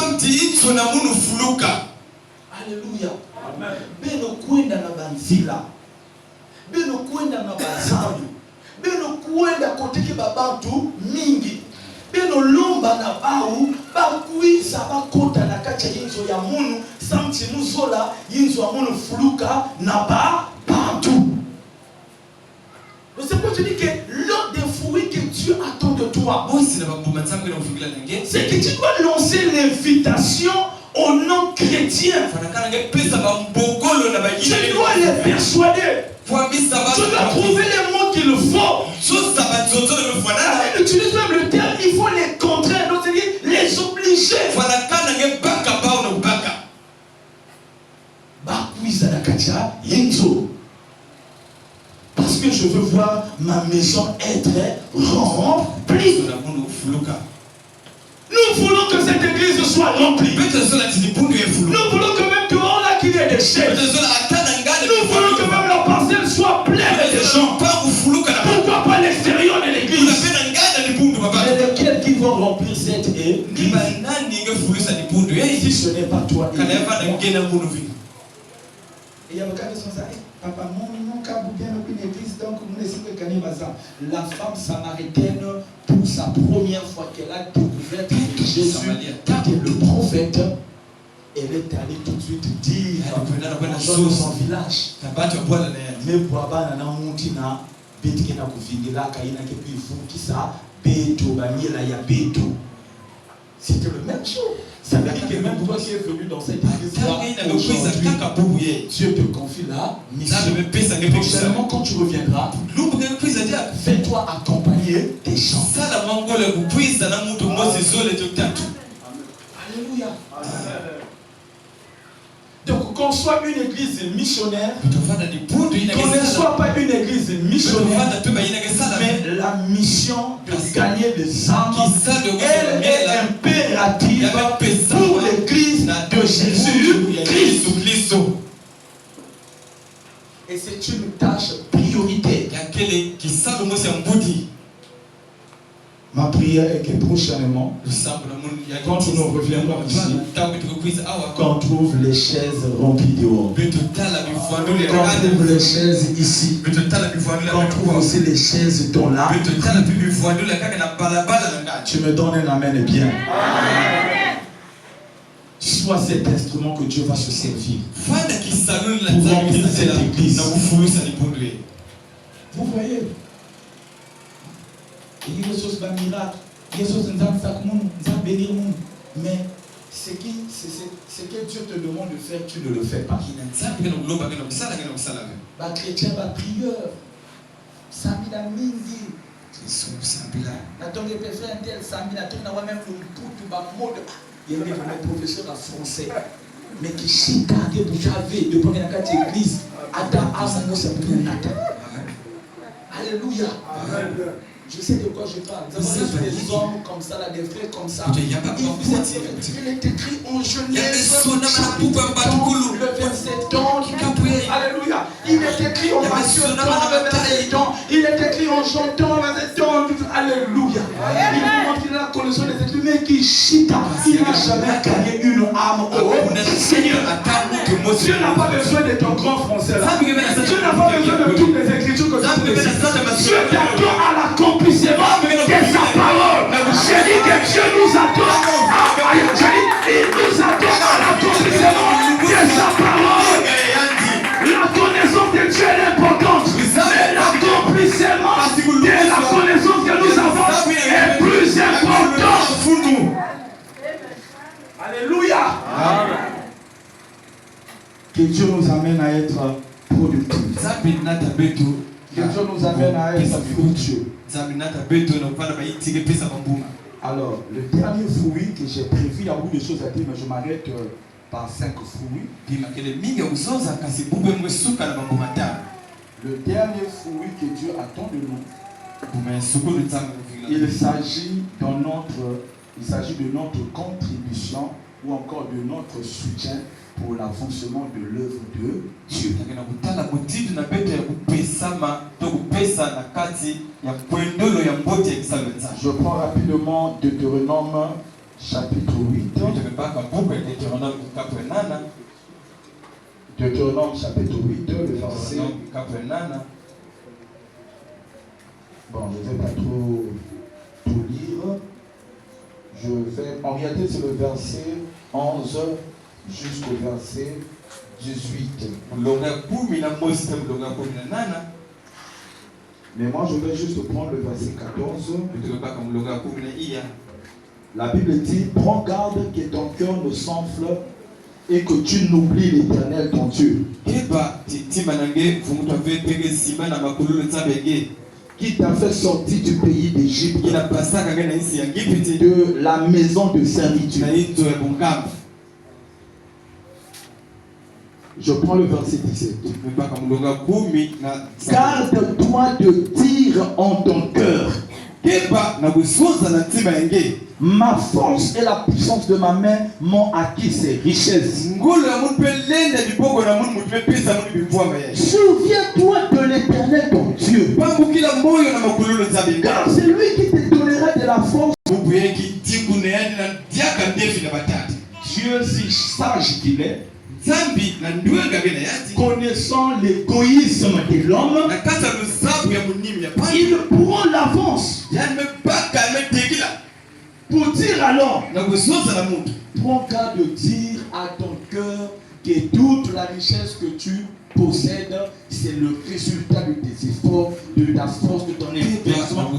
Alléluia. Beno kwenda na banzila, beno kwenda na bazambi, beno kwenda koteke babantu mingi, beno lomba na bau bakwisa bakota na kacha yinzo ya munu samti muzola yinzo ya munu fuluka na bantu. C'est pourquoi je dis que l'un des fruits que Dieu attend de toi, c'est que tu dois lancer l'invitation aux non-chrétiens. Tu dois les persuader. Tu dois trouver les mots qu'il faut. On utilise même le terme, il faut les contraindre, c'est-à-dire les obliger. Parce que je veux voir ma maison être remplie. Nous voulons que cette église soit remplie. Nous voulons que même dehors là qu'il y ait des chaises. Nous voulons que même la parcelle soit pleine de gens. Pourquoi pas l'extérieur de l'église? Mais lesquels qui vont remplir cette église? Si ce n'est pas toi. Et il y a le cas de son salut. Papa, mon cas, vous bien une église, donc vous ne savez pas la femme samaritaine, pour sa première fois qu'elle a découvert que Jésus était le prophète, elle est allée tout de suite dire dans son village. Mais pour avoir un amontina, Betkina Kufigila, Kaina Kepifukisa, Beto, Baniela Yabeto. C'était le même jour. Ça veut dire que même toi qui es venu dans cette église-là, Dieu te confie la mission. Prochainement, quand tu reviendras, fais-toi accompagner des gens. Alléluia. Donc, qu'on soit une église missionnaire, qu'on ne soit pas une église missionnaire, mais la mission de gagner des âmes, elle est impérative pour l'église de Jésus-Christ. Et c'est une tâche prioritaire. Ma prière est que prochainement, quand nous reviendrons ici, qu'on trouve les chaises remplies dehors. Qu'on trouve les chaises ici. Qu'on trouve aussi les chaises dans là. Tu me donnes un amen bien. Sois cet instrument que Dieu va se servir pour remplir cette église. Vous voyez? Mais ce que Dieu te demande de faire, tu ne le fais pas. Les chrétiens, la prière, Samina Mingi. Il y a un professeur en français, mais qui chita de Bouchavé, de prendre la église. Alléluia. Je sais de quoi je parle. Nous avons des hommes comme ça, là, des frères comme ça. Il est écrit en Genèse, le verset temps. Alléluia. Il est écrit en Matthieu temps, le verset temps. Il est écrit en Jean temps, le verset temps. Alléluia. Il montre qu'il a la connaissance des écrits, mais qui chita. Il n'a jamais gagné une âme au Seigneur. Dieu n'a pas besoin de ton grand français là. Dieu n'a pas besoin de toutes les écritures que tu précises. Dieu t'attend à l'accomplissement de sa parole. J'ai dit que Dieu nous attend. Il nous attend à l'accomplissement de sa parole. La connaissance de Dieu est importante. Mais l'accomplissement de la connaissance que nous avons est plus important. Alléluia. Que Dieu nous amène à être productifs. Que Dieu nous amène à être fructueux. Alors, le dernier fruit que j'ai prévu, il y a beaucoup de choses à dire, mais je m'arrête par 5 fruits. Le dernier fruit que Dieu attend de nous, il s'agit de notre contribution ou encore de notre soutien pour l'avancement de l'œuvre de Dieu. Je prends rapidement Deutéronome chapitre 8. Deutéronome chapitre 8, le verset. Bon, je ne vais pas trop tout lire. En réalité, c'est le verset 11 jusqu'au verset 18. Mais moi, je vais juste prendre le verset 14. La Bible dit, prends garde que ton cœur ne s'enfle et que tu n'oublies l'Éternel ton Dieu, qui t'a fait sortir du pays d'Égypte, de la maison de servitude. Je prends le verset 17. Garde-toi de dire en ton cœur, ma force et la puissance de ma main m'ont acquis ces richesses. Souviens-toi de l'Éternel ton Dieu, car c'est lui qui te donnera de la force. Dieu, si sage qu'il est, connaissant l'égoïsme de l'homme, il prend l'avance pour dire alors, prends garde de dire à ton cœur que toute la richesse que tu possèdes, c'est le résultat de tes efforts, de ta force, de ton investissement.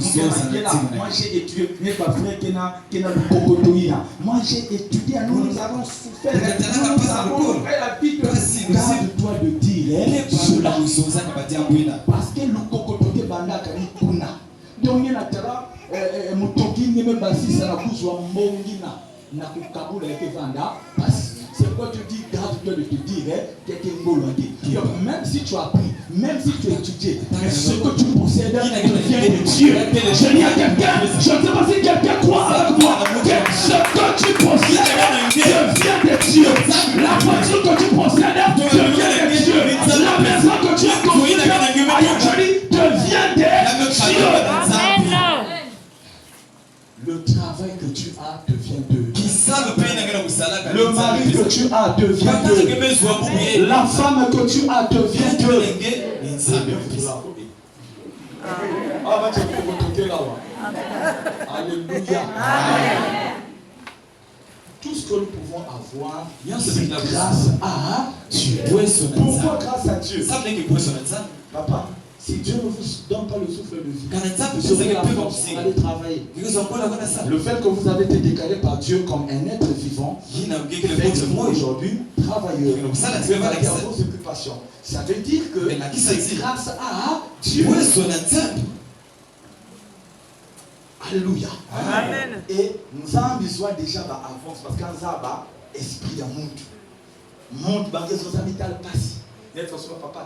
Moi j'ai étudié, moi j'ai étudié, nous avons souffert, nous avons fait la vie de garde-toi de dire cela. Parce que le cocotoke banda kari kuna. Donc il y a tara mutoki nyeme basi sana kuzwa mbongina na kukabula yake vanda basi. C'est quoi tu dis, garde-toi de te dire, même si tu as appris, même si tu as étudié, mais ce que tu possèdes vient de Dieu. Je dis à quelqu'un, je ne sais pas si quelqu'un croit avec moi, que ce que tu possèdes vient de Dieu. La voiture que tu possèdes vient de Dieu. La maison que tu as construite, devient de Dieu. Le travail que tu as devient de Dieu. Le mari que tu as devient de. La femme que tu as devient de. Alléluia. Tout ce que nous pouvons avoir, c'est grâce à Dieu. Pourquoi grâce à Dieu? Papa, si Dieu ne vous donne pas le souffle de vie, vous aurez la force pour aller travailler. Le fait que vous avez été déclaré par Dieu comme un être vivant, faites-vous aujourd'hui travailleur. Vous avez vos occupations. Ça veut dire que c'est grâce à Dieu. Alléluia. Amen. Et nous avons besoin déjà d'avance parce qu'on a esprit de monde. Monde, passe. Papa,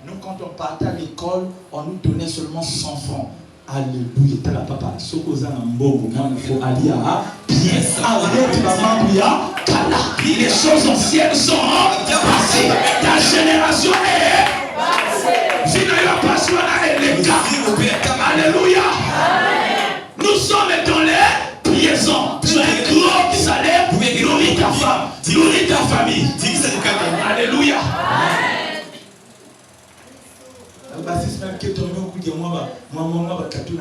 nous, quand on partait à l'école, on nous donnait seulement 100 francs. Alléluia. T'as la papa. Sokoza Nambogo. Moi, il faut aller à pièce. Arrête la mamouya. Kala. Les choses anciennes sont passées. Ta génération est passée. Finalement, pas sur les cas. Alléluia. Nous sommes dans les prières. Tu as un gros salaire. Nourris ta femme. Nourris ta famille. Alléluia. Si même que tu as un coup de moi, tu as un problème. Tu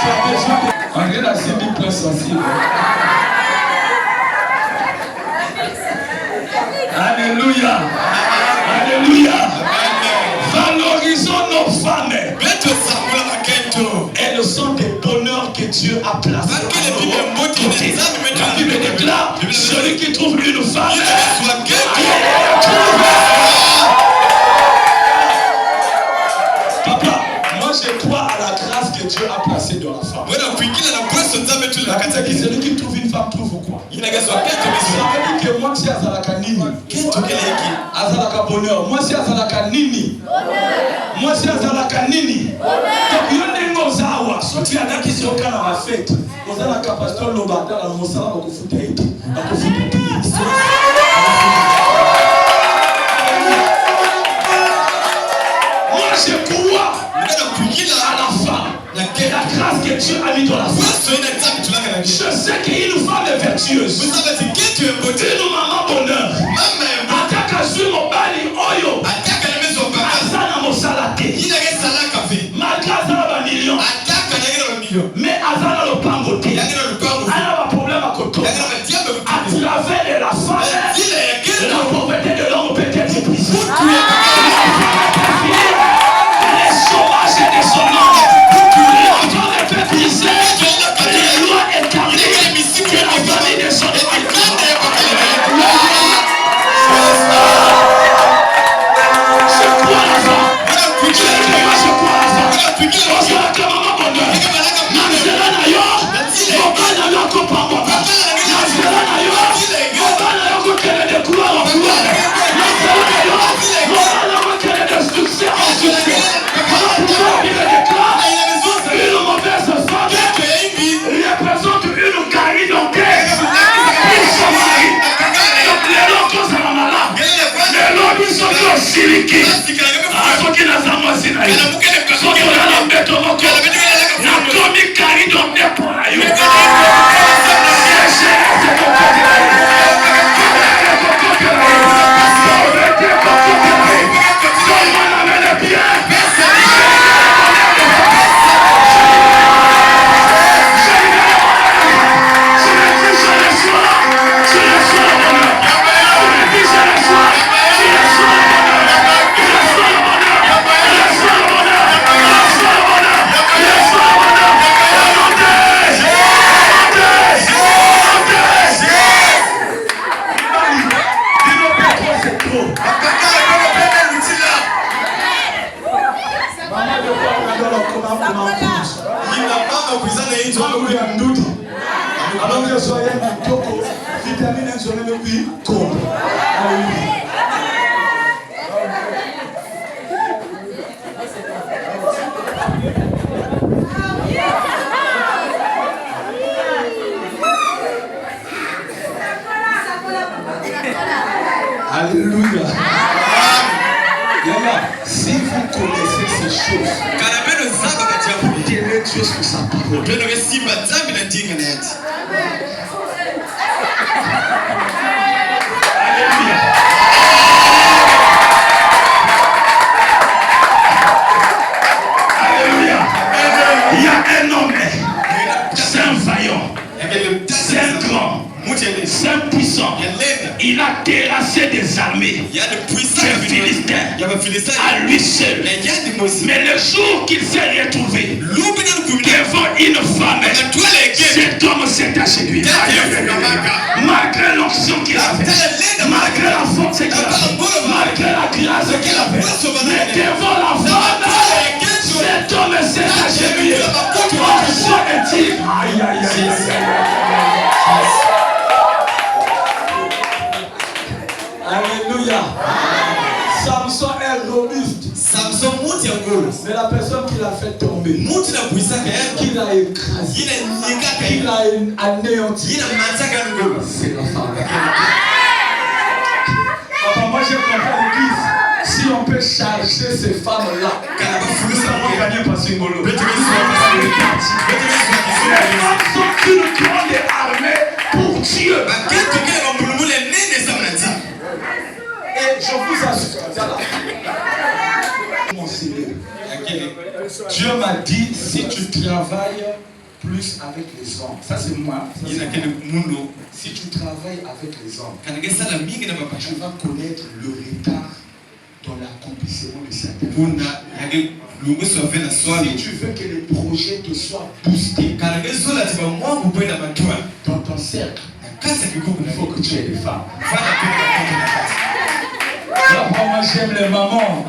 as besoin de. André l'a dit plus sensible. Alléluia. Alléluia. Valorisons nos femmes. Elles sont des bonheurs que Dieu a placés. La Bible déclare, celui qui trouve une femme, papa, moi je crois à la grâce que Dieu a placée dans la femme. Celui qui trouve une femme trouve quoi? Ça veut dire que moi si azalaka nini, azalaka bonheur. Moi si azalaka nini, moi si azalaka nini. Donc yondengo zawa, soki adaki soka na la fête. Ozalaka pasteur Lobata la mosala bakufuta ete, bakufuta ete. Moi je crois à la femme. La grâce que Dieu a mis dans la femme. Je sais qu'une femme est vertueuse. Une maman bonheur. Ataka sur mon bali oyo. Azana mosalate. Malgré azana million. Mais azana le pangote. Ana va problème à côté. À travers la femme, la pauvreté de l'homme peut être brisée. Les sauvages et des sauvages. Les lois établies que la famille des sauvages. Je crois à la femme. Je crois à la femme. Je crois à la femme. Alléluia. Si vous connaissez ces choses, tenez Dieu sur sa parole. Alléluia. Alléluia. Il y a un homme, c'est un vaillant, c'est un grand, c'est un puissant. Il a terrassé des armées, des Philistins, à lui seul. Mais le jour qu'il s'est retrouvé devant une femme, cet homme s'est acheté. Malgré l'onction qu'il avait, malgré la force qu'il avait, malgré la grâce qu'il avait, mais devant la femme, cet homme s'est acheté. Onction est-il? Aïe, aïe, aïe, aïe. Alléluia. Psalm tombé, qu'il a écrasé, qu'il a anéanti. C'est la femme. Papa, moi j'ai compris à l'église. Si on peut charger ces femmes-là, nous allons gagner par Singolo. Elles sont une grande armée pour Dieu. Et je vous assure, mon Seigneur, Dieu m'a dit, si tu travailles plus avec les hommes, ça c'est moi, si tu travailles avec les hommes, tu vas connaître le retard dans l'accomplissement de certaines choses. Si tu veux que les projets te soient boostés dans ton cercle, il faut que tu aies des femmes. Moi j'aime les mamans.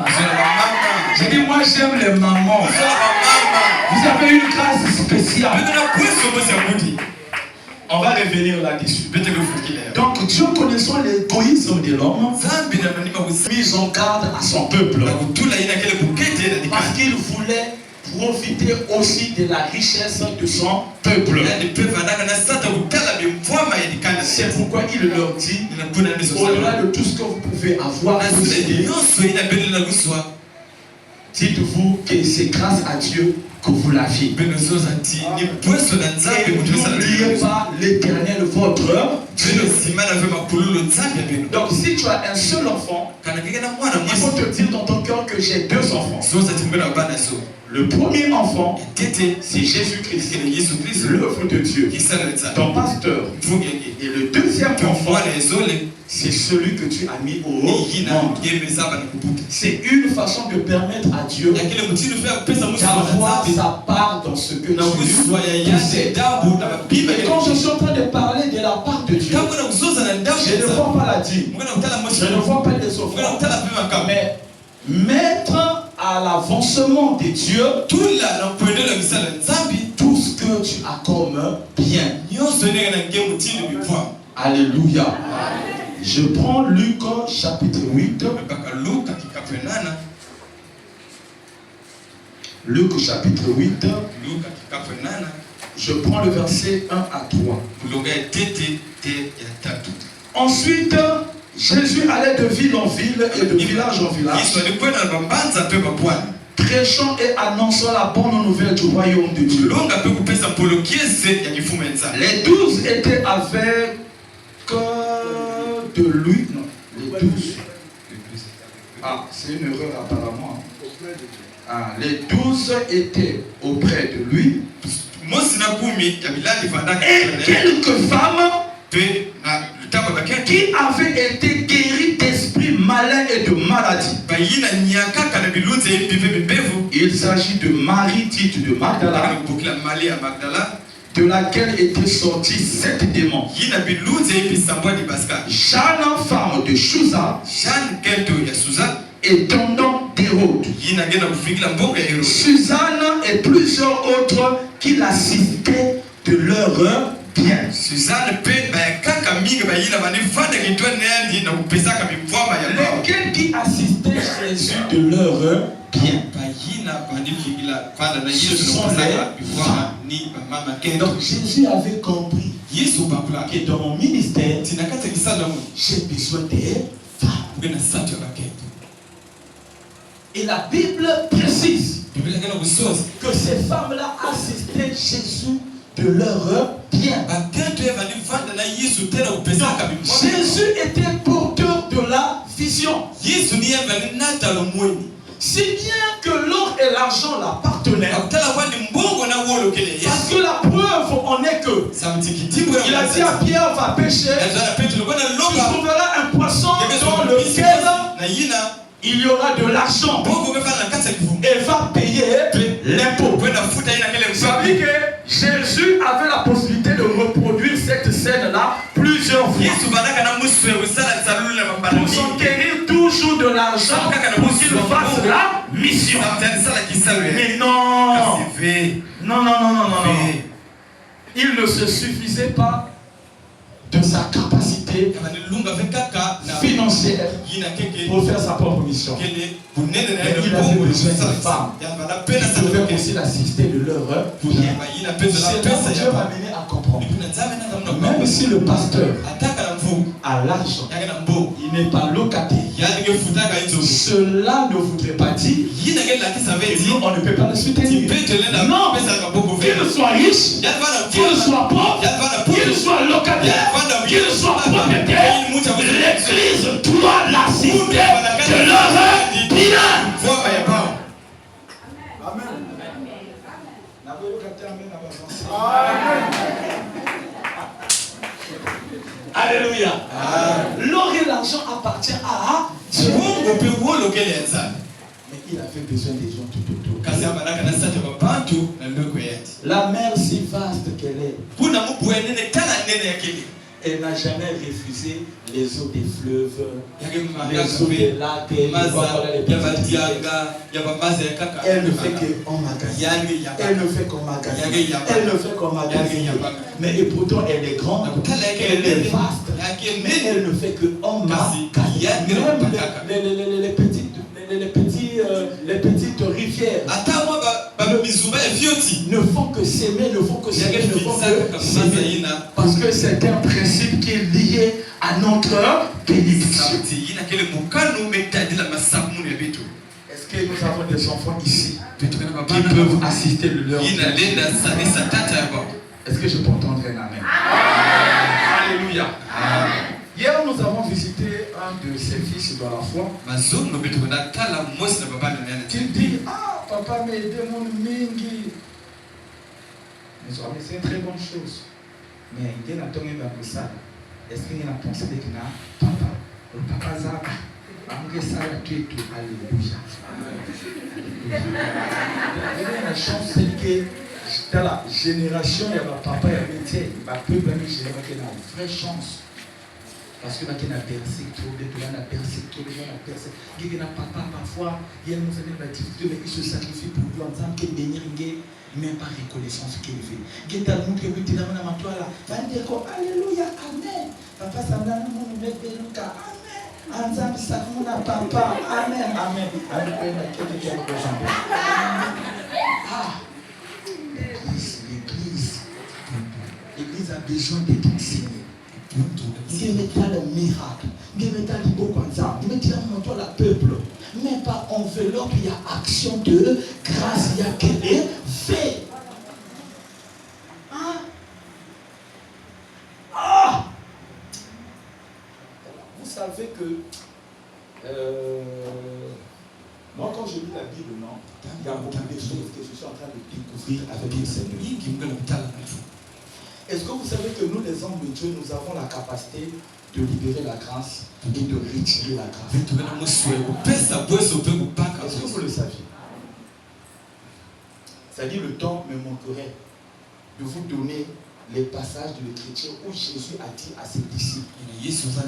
J'ai dit moi j'aime les mamans. Vous avez une grâce spéciale. On va revenir là-dessus. Donc Dieu connaissant l'égoïsme de l'homme, mis en garde à son peuple. Parce qu'il voulait profiter aussi de la richesse de son peuple. C'est pourquoi il leur dit, au-delà de tout ce que vous pouvez avoir, dites-vous que c'est grâce à Dieu que vous l'aviez. Et n'oubliez pas l'Éternel votre Dieu. Donc si tu as un seul enfant, il faut te dire dans ton cœur que j'ai deux enfants. Le premier enfant, c'est Jésus-Christ, l'œuvre de Dieu, ton pasteur. Et le deuxième enfant, c'est celui que tu as mis au monde. C'est une façon de permettre à Dieu d'avoir sa part dans ce que tu possèdes. Et quand je suis en train de parler de la part de Dieu, je ne vois pas la dîme, je ne vois pas les offrandes, mais mettre à l'avancement de Dieu tout ce que tu as comme bien. Alléluia. Je prends Luc chapitre 8. Luc chapitre 8. Je prends le verset 1 à 3. Ensuite, Jésus allait de ville en ville et de village en village, prêchant et annonçant la bonne nouvelle du royaume de Dieu. Les 12 étaient avec de lui. Non, les 12. Ah, c'est une erreur apparemment. Ah, les 12 étaient auprès de lui. Et quelques femmes qui avaient été guéris d'esprits malins et de maladies. Il s'agit de Marie dite de Magdala, de laquelle étaient sortis 7 démons. Jeanne, femme de Chouza, et tendant d'Hérode, Suzanne et plusieurs autres qui l'assistaient de leur bien. Lesquels qui assistaient Jésus de leur bien. Ce sont les femmes. Donc Jésus avait compris que dans mon ministère, j'ai besoin des femmes. Et la Bible précise que ces femmes-là assistaient Jésus de leur bien. Jésus était porteur de la vision. Si bien que l'or et l'argent l'appartenaient. Parce que la preuve en est que il a dit à Pierre, va pêcher. Tu trouveras un poisson dans lequel il y aura de l'argent. Et va payer l'impôt. Ça veut dire que Jésus avait la possibilité de reproduire cette scène-là plusieurs fois. Pour s'enquérir toujours de l'argent pour qu'il fasse la mission. Mais non. Non. Il ne se suffisait pas de sa capacité volonté financière pour faire sa propre mission. Mais il avait besoin de femmes qui pouvaient aussi l'assister de leur bien. C'est là que Dieu m'a amené à comprendre. Même si le pasteur a l'argent, il n'est pas locataire. Cela ne voudrait pas dire que nous, on ne peut pas le soutenir. Non, qu'il soit riche, qu'il soit pauvre, qu'il soit locataire, qu'il soit propriétaire, l'Église doit l'assister de leur bien. Alléluia. L'or et l'argent appartient à Dieu. Mais il avait besoin des gens tout autour. La mer si vaste qu'elle est, elle n'a jamais refusé les eaux des fleuves, les eaux des lacs, elle ne fait qu'en magasin. Elle ne fait qu'en magasin. Elle ne fait qu'en magasin. Mais et pourtant elle est grande, elle est vaste, mais elle ne fait qu'en magasin. Même les petites rivières ne font que s'aimer, ne font que s'aimer, ne font que s'aimer. Parce que c'est un principe qui est lié à notre bénédiction. Est-ce que nous avons des enfants ici qui peuvent assister de leur vie? Est-ce que je peux entendre un amen? Alléluia. Hier, nous avons visité un de ses fils dans la foi. Qui dit, ah, papa m'a aidé mon mingi. C'est une très bonne chose. Mais il y a un peu ça. Est-ce qu'il y a pensé que papa, le papa Zaka, alléluia. La chance, c'est que dans la génération, il y a un papa, il y a un métier, il y a une vraie chance. Parce que là, il y a un percé, il y a un papa parfois, il y a mais il se sacrifie pour lui en disant qu'il bénit, même pas reconnaissance qu'il fait. Il y a un monde qui dit, alléluia, amen. Papa, ça m'a dit, amen. Papa, amen, amen. L'église a besoin d'être enseignée. Dieu mettra le miracle. Dieu mettra le beau comme ça. Dieu mettra le peuple. Mais par enveloppe, il y a action de grâce, il y a qu'elle est fait. Vous savez que moi, quand je lis la Bible, non, il y a beaucoup de choses que je suis en train de découvrir avec le Seigneur. Est-ce que vous savez que nous, les hommes de Dieu, nous avons la capacité de libérer la grâce et de retirer la grâce? Est-ce que vous le saviez? C'est-à-dire, le temps me manquerait de vous donner les passages de l'Écriture où Jésus a dit à ses disciples,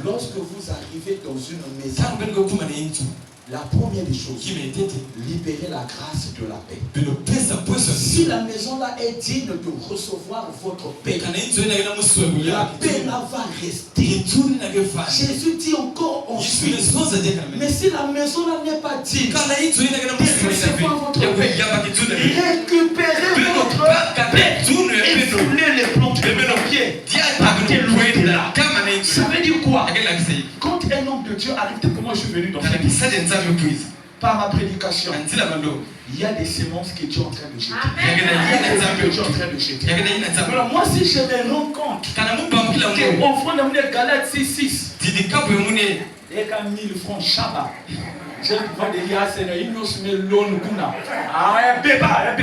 lorsque vous arrivez dans une maison, la première des choses, libérer la grâce de la paix. Si la maison là est digne de recevoir votre paix, la paix là va rester. Jésus dit encore ensuite, mais si la maison là n'est pas digne de recevoir votre paix, récupérez votre paix et foulez les plantes de vos pieds. Partez loin de là. Ça veut dire quoi? Quand un homme de Dieu arrive, comment je suis venu dans cette église? Par ma prédication, il y a des semences que Dieu est en train de jeter. Il y a des arbres que Dieu est en train de jeter. Alors moi, si je me rends compte qu'on prend dans les Galates 6:6 et qu'à 1000 francs Shabbat, je vais dire à Seigneur, il nous met l'eau. Ah, un béba.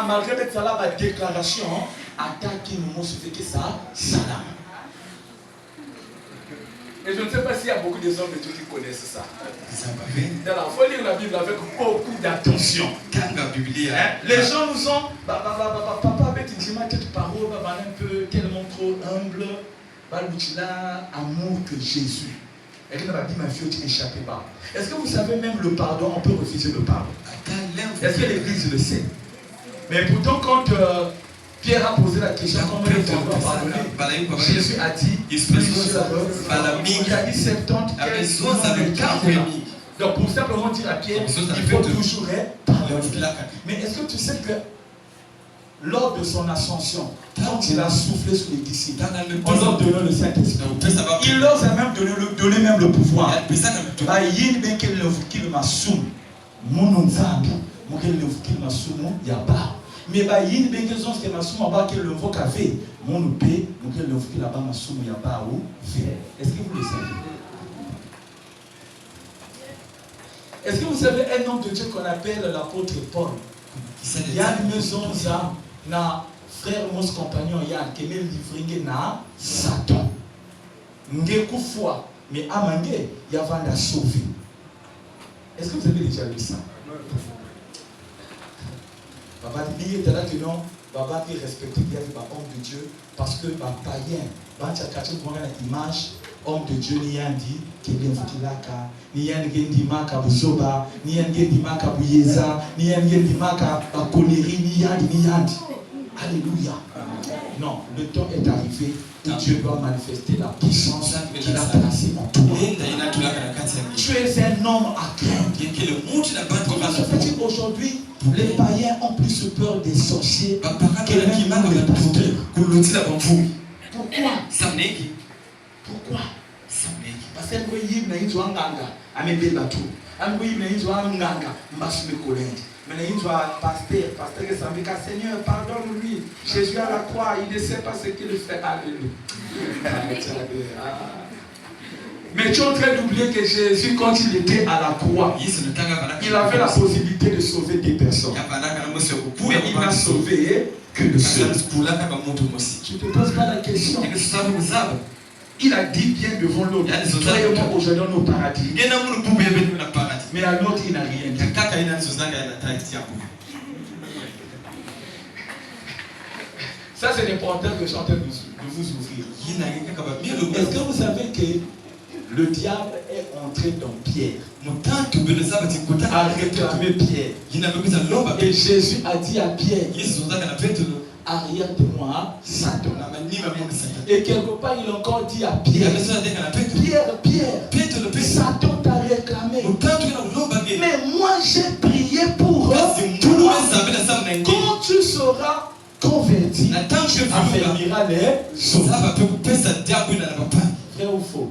Malgré que ça la déclaration, attaquer nous fait que ça, salam. Et je ne sais pas s'il y a beaucoup de hommes de Dieu qui connaissent ça. Il faut lire la Bible avec beaucoup d'attention. Les gens nous ont, papa avec une parole, un peu tellement trop humble, amour que Jésus. Et qu'il m'a dit, ma fille, tu n'échappes pas. Est-ce que vous savez, même le pardon, on peut refuser le pardon? Est-ce que l'Église le sait? Mais pourtant, quand Pierre a posé la question comment il faut pardonner. Jésus a dit il a dit 70 donc pour simplement dire à Pierre il faut toujours pardonner. Mais est-ce que tu sais que lors de son ascension, quand il a soufflé sur les disciples, on leur donnait le Saint-Esprit. Il leur a même donné même le pouvoir. Mais bah il y a des gens qui m'assument pas que le vent café mon paix donc le vent qui là-bas m'assume il y a pas où faire. Est-ce que vous le savez? Est-ce que vous savez un homme de Dieu qu'on appelle l'apôtre Paul? Il y a une maison ça na frère mon compagnon Yann qui m'a livré na Satan. Ngeku foi mais amange il y a vanda sauver. Est-ce que vous avez déjà lu ça? Papa dit que non, papa qui respecte bien l'homme de Dieu parce que païen, quand tu as une image, homme de Dieu n'y a dit que bien foutilaka, n'y a dit maka buzoba, n'y a dit maka buyeza, n'y a dit maka connerie, n'y a dit. Alléluia. Non, le temps est arrivé où Dieu doit manifester la puissance qu'il a placée en toi. Tu es un homme à craindre. Aujourd'hui, les païens ont plus peur des sorciers que les pasteurs. Pourquoi? Pourquoi? Parce que pasteur Seigneur, pardonne-lui. Jésus à la croix, il ne sait pas ce qu'il fait. Alléluia. Mais tu es en train d'oublier que Jésus, quand il était à la croix, il avait la possibilité de sauver des personnes. Mais il n'a sauvé que le seul. Tu ne te poses pas la question. Il a dit bien devant l'autre, croyez-moi aujourd'hui au paradis. Mais à l'autre, il n'a rien dit. Ça, c'est l'important que je suis en train de vous ouvrir. Est-ce que vous savez que le diable est entré dans Pierre, a réclamé Pierre. Et Jésus a dit à Pierre, arrière de moi, Satan. Et quelque part, il a encore dit à Pierre, Pierre, Satan t'a réclamé. Mais moi, j'ai prié pour toi. Quand tu seras converti, affermira les choses. Vrai ou faux?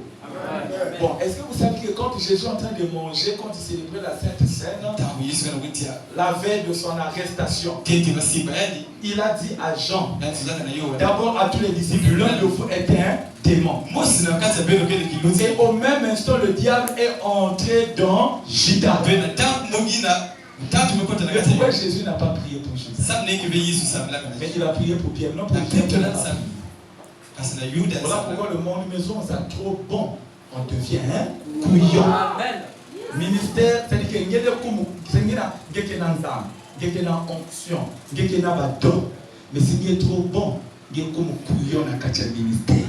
Bon, est-ce que vous savez que quand Jésus est en train de manger, quand il célébrait la Sainte Seine, la veille de son arrestation, il a dit à Jean, d'abord à tous les disciples, l'un de vous était un démon. Et au même instant, le diable est entré dans Judas. Mais pourquoi Jésus n'a pas prié pour Judas? Mais il a prié pour Pierre, non pour Pierre. Voilà pourquoi le monde maison, c'est trop bon. On devient couillon. Ministère, c'est-à-dire qu'il y a des onction, mais s'il est trop bon, il y a comme couillon dans le ministère.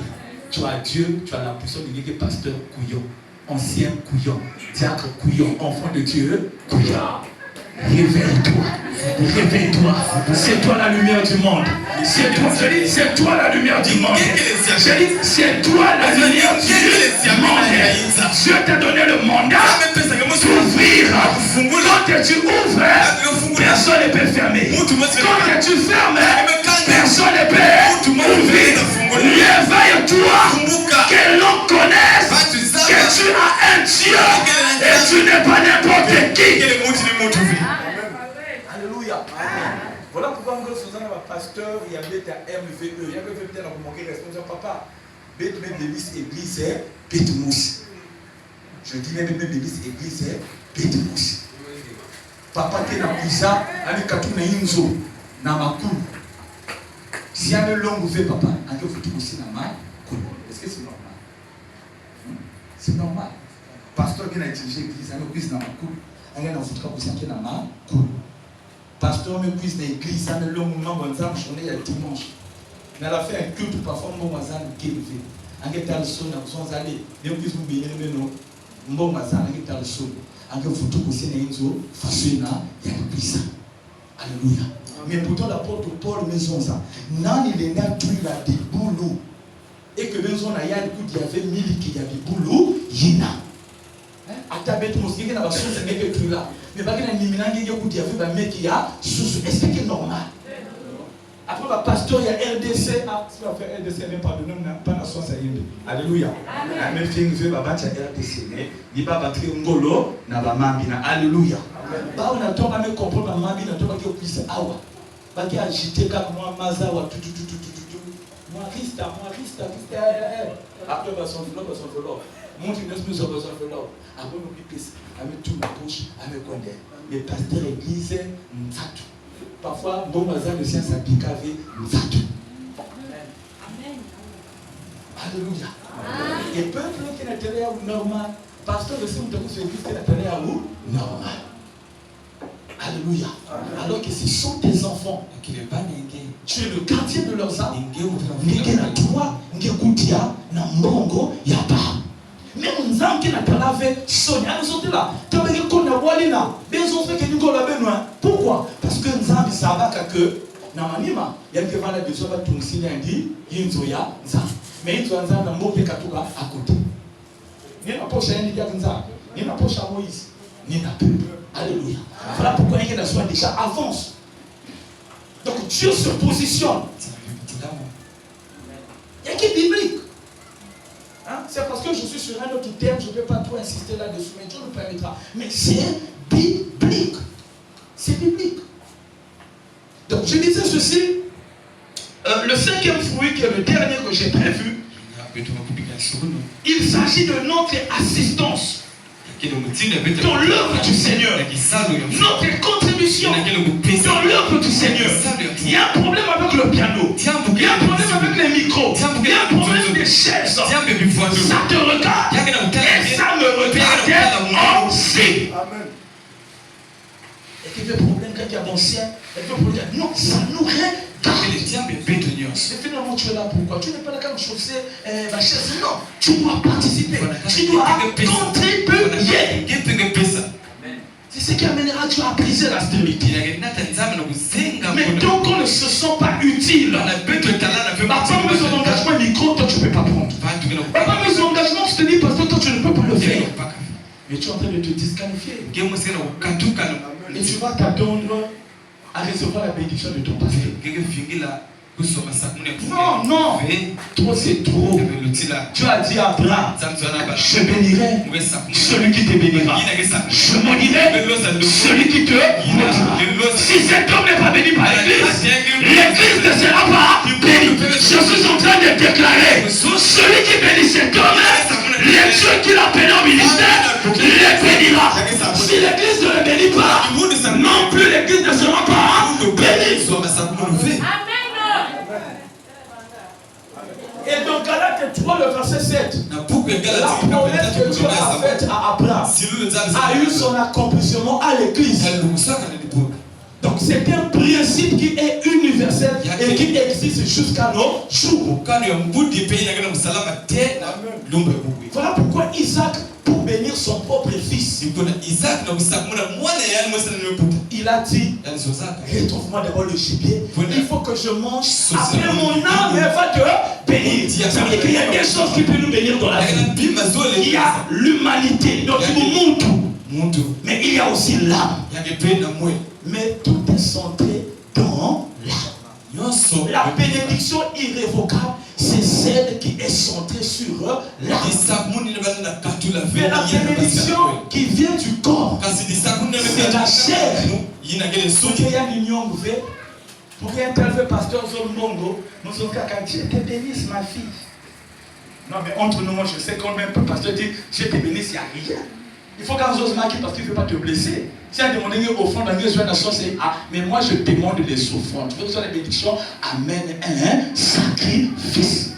Tu as Dieu, tu as la puissance de dire pasteur couillon, ancien couillon, diacre couillon, enfant de Dieu couillon. Réveille-toi, réveille-toi. C'est toi la lumière du monde. C'est toi, je dis, c'est toi la lumière du monde. Je dis, c'est toi la lumière du monde. Dieu t'a donné le mandat d'ouvrir. Quand tu ouvres, personne ne peut fermer. Quand tu fermes, personne ne peut ouvrir. Réveille-toi, que l'on connaisse que tu as un Dieu et tu n'es pas n'importe qui. Alléluia. Voilà pourquoi nous sommes un pasteur, il y avait un MVE, il y avait peut-être un manqué responsable. Papa, bête même l'église église, bête mousse. Je dis même l'église église, bête mousse. Papa qui n'a plus ça, avec Katouna Inzo, Namakou. Si y a une longue vie, papa, il faut aussi Namakou. Est-ce que c'est normal? C'est normal. Pasteur qui a dirigé l'église, il a une Namakou. Il y a un foutre aussi qui a Namakou. Pasteur me puisse dans l'église, ça me long moment, on va journée il y a dimanche. Mais elle a fait un culte parfois, on va qui levé. On va le son, on va aller. Mais on puisse nous bénir, mais non. On va le son. On va foutre aussi dans l'église, façon il y a l'église. Alléluia. Mais pourtant l'apôtre Paul maison ça. Nan il est là tout il a des boulot. Et que maison là il y a il y avait mille qui y a des boulot, yina. Atabet mosquée na ba source mais que tu là. Mais pas que na nimina ngi il y avait ba mec qui a source. Est-ce que c'est normal? Après le pasteur, il y a RDC. Ah, si on fait RDC, même pas de nom, pas la source à Yindi. Alléluia. Même si on veut battre RDC, il va battre Ngolo, na ba mambina. Alléluia. Bah on attend à me comprendre la mambina, on attend à que puisse awa. Bah qui agité comme moi mazawa tout. Moi rista. Après va son flop. Mon Dieu nous sommes besoin de l'or. Après nous pisse, à me tout ma bouche, à me connaître. Mais pasteur église, m'tatu. Parfois, bon bazar de science à Bikavé, m'tatu. Amen. Alléluia. Et peuple qui n'est pas normal, pasteur de science de l'église qui n'est pas normal. Alléluia. Alors que ce sont tes enfants. Tu es le gardien de leurs âmes. N'engé na toi, n'engé koutia, na mbongo, yaba. Même nous avons qui n'a pas lavé, Sonia, nous sommes là. Tant qu'on a walina, bien sûr que nous avons besoin. Pourquoi? Parce que nous avons savoir que na manima, il y a que vana de soba tungsinya ndi, yinzoya, za. Mais ils ont un mot de katuka à côté. Ni na poche yandi ya nza, ni na poche à Moïse, ni na peuple. Alléluia. Voilà pourquoi il y a la soie déjà avance. Donc Dieu se positionne. Il y a qui biblique. Hein? C'est parce que je suis sur un autre terme, je ne peux pas trop insister là-dessus, mais Dieu nous permettra. Mais c'est biblique. C'est biblique. Donc je disais ceci, le cinquième fruit, qui est le dernier que j'ai prévu, il s'agit de notre assistance dans l'œuvre du Seigneur, notre contribution dans l'œuvre du Seigneur. Il y a un problème avec le piano, il y a un problème avec les micros, il y a un problème des chaises. Ça te regarde et ça me regarde aussi. Amen. Et qu'il y a des problèmes quand il y a ancien, non, ça nous regarde. Mais finalement tu es là pourquoi? Tu n'es pas là comme chausser ma chaise. Non, tu dois participer. Tu dois contribuer. C'est ce qui amènera Dieu à briser la stérilité. Mais donc on ne se sent pas utile. Pas besoin d'engagement micro, toi tu ne peux pas prendre. Pas besoin d'engagement, tu te dis parce que toi tu ne peux pas le faire. Mais tu es en train de te disqualifier. Et tu vas t'attendre à recevoir la bénédiction de ton pasteur. Non, trop c'est trop. Tu as dit à Abraham, je bénirai celui qui te bénira. Je maudirai celui qui te maudira. Si cet homme n'est pas béni par l'église, l'église ne sera pas bénie. Je suis en train de déclarer, celui qui bénit cet homme, les dieux qu'il a béni au ministère, les bénira. Si l'église ne le bénit pas, non plus l'église ne sera pas bénie. Et dans Galates 3, le verset 7, la promesse que Dieu a faite à Abraham a eu son accomplissement à l'église. Donc c'est un principe qui est universel et qui existe jusqu'à nos jours. Voilà pourquoi Isaac, pour bénir son propre fils, il a dit, retrouve-moi d'abord le gibier, il faut que je mange, après mon âme va te bénir. Ça veut dire qu'il y a des choses qui peuvent nous bénir dans la vie. Il y a l'humanité, donc mais il y a aussi l'âme. Mais tout est centré dans l'âme. La bénédiction irrévocable, c'est celle qui est centrée sur l'âme. Mais la bénédiction qui vient du corps, c'est la chair. Pour qu'il y ait une union ouverte, pour qu'il y ait un tel pasteur Zolmongo, nous sommes quand Dieu te bénisse ma fille. Non mais entre nous, moi je sais quand même le pasteur dit Dieu te bénisse, il n'y a rien. Il faut qu'on ose marquer parce qu'il ne veut pas te blesser. Si on demande une offrande, c'est mais moi je demande les offrandes. Tu veux que les bénédictions amènent un sacrifice.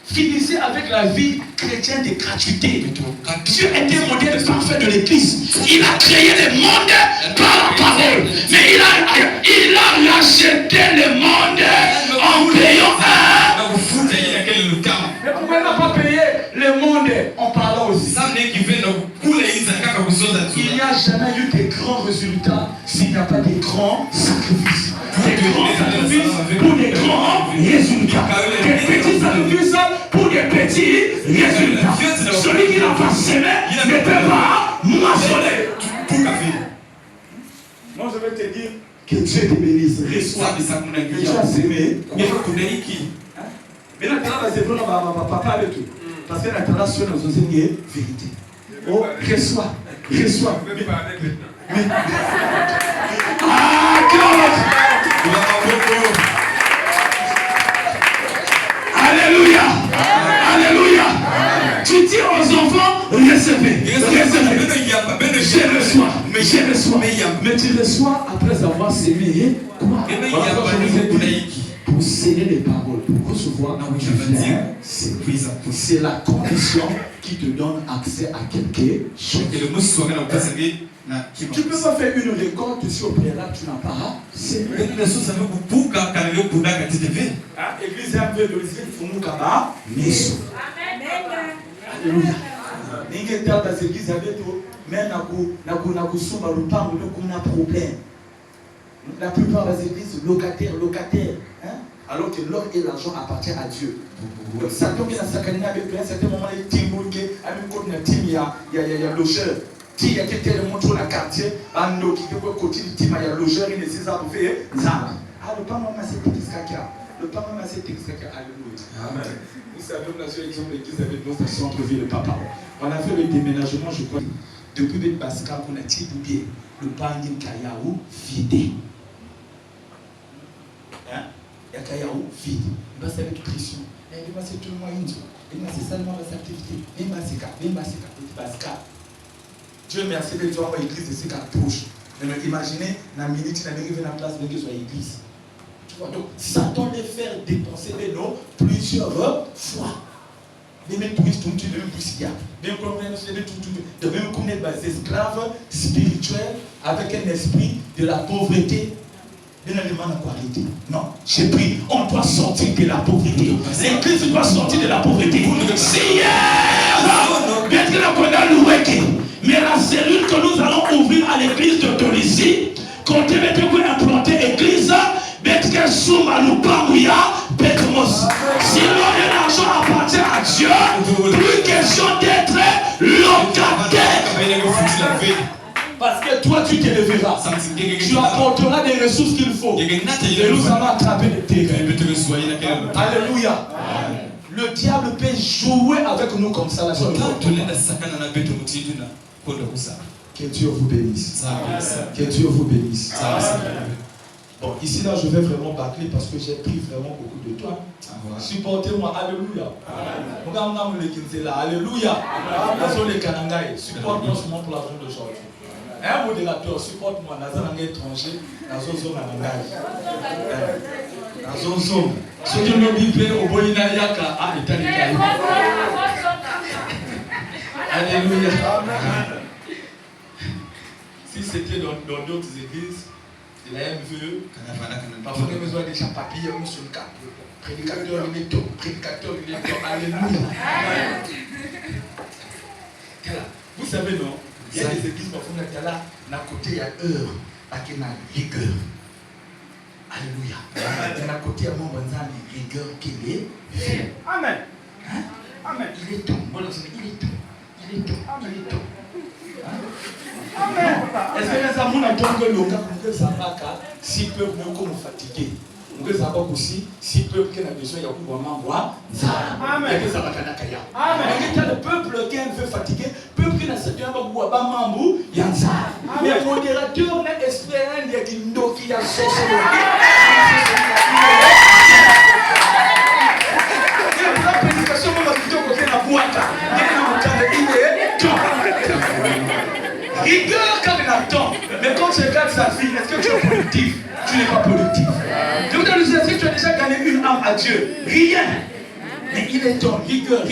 Finissez avec la vie chrétienne de gratuité. Dieu était le modèle parfait de l'église. Il a créé le monde par la parole. Mais il a racheté le monde en payant un. Mais pourquoi il n'a pas payé le monde en parlant aussi? Il n'y a jamais eu de grands résultats s'il n'y a pas de grands sacrifices. résultats. Des petits sacrifices pour des petits résultats. Celui qui n'a pas semé ne peut pas moissonner. Moi, je vais te dire que Dieu te bénisse. Reçois que tu as semé. Mais là, papa avec tout. Parce que la tradition nous enseigne vérité. Oh, reçois. Ah, Alléluia. Alléluia. Tu dis aux enfants, recevez. Je reçois. Mais tu reçois après avoir semé. Quoi? Pour sceller les paroles, pour recevoir, c'est la condition qui te donne accès à quelque chose. Tu ne peux pas faire une récolte si au préalable tu n'as pas semé. Église un peu de l'Église, il faut nous capables. Alléluia. N'ingé dans les églises avec tout, même na kusumba lupango ndio kuna problème. La plupart des églises locataires, hein? Alors que l'or et l'argent appartiennent à Dieu. Donc Satan qui a sacré avec un certain moment les timboulé, avec une team il y a logeur. Il y a quelqu'un qui montre la quartier, un autre qui peut côté du team il y a logeur, il est ces arbres fait ça. Ah le pas maman c'est Texaca. Alléluia. Amen. Nous savons la seule exemple l'église avec notre centre-ville papa. On a fait le déménagement je crois depuis le Basca qu'on a tibouillé le Bangin Kayaou vidé. Hein? Il y a Kayaou vide. Il va avec pression. Il va c'est tout le moyen. Il va c'est seulement la activité. Il va c'est Basca. Dieu merci de toi l'église de ces approche. Mais imaginez la minute la arrive dans la place de l'église. Donc, Satan les faire dépenser des noms plusieurs fois. Les mêmes touristes, les mêmes poussières, les mêmes comme des esclaves spirituels avec un esprit de la pauvreté. Non, j'ai pris, on doit sortir de la pauvreté. L'église doit sortir de la pauvreté. Si hier, bien qu'on a loué, mais la cellule que nous allons ouvrir à l'église de Tolisie, quand on devait implanter l'église, sinon l'argent appartient à Dieu. Plus question d'être locataire. Parce que toi tu t'élèveras. Tu apporteras des ressources qu'il faut. Et nous allons attraper des terrains. Alléluia. Le diable peut jouer avec nous comme ça. Que Dieu vous bénisse. Que Dieu vous bénisse. Bon, ici là, je vais vraiment bâcler parce que j'ai pris vraiment beaucoup de temps. Supportez-moi, alléluia. Alléluia. Supporte-moi seulement pour la journée d'aujourd'hui. Un modérateur, supporte-moi dans un étranger, dans une zone à langage. Dans une zone. Ce qui nous dit, au Boïna Yaka, à l'Italie. Alléluia. Si c'était dans d'autres églises, il a même vu, parfois il a besoin de gens papier, on sur le cap. Prédicateur, il est tout. Prédicateur, il est tout. Alléluia. Vous savez, non? Il y a des églises, parfois, il y a là, d'un côté, il y a heure, il y a rigueur. Alléluia. Et d'un côté, il y a mon bonzan, rigueur qui est fait. Amen. Amen. Il est tout. Il est tout. Il est tout. Il est tout. Amen. Est-ce que les amours n'entendent que le cas pour que ça va si peu même comme fatigué? Pour que ça va aussi si peu qu'il a besoin de vraiment voir ça. Amen. Et que ça va canacaya. Amen. Et que le peuple qui est un peu fatigué, peuple qui n'a pas beaucoup à Bamambou, il y a ça. Mais le modérateur n'a espéré qu'il y a une eau qui a cessé de la prédication, on va plutôt côté la boîte. Rigueur quand il attend. Mais quand tu regardes sa vie, est-ce que tu es productif? Tu n'es pas productif. Je vous donne est-ce que tu as déjà gagné une âme à Dieu? Rien. Mais il est temps, rigueur.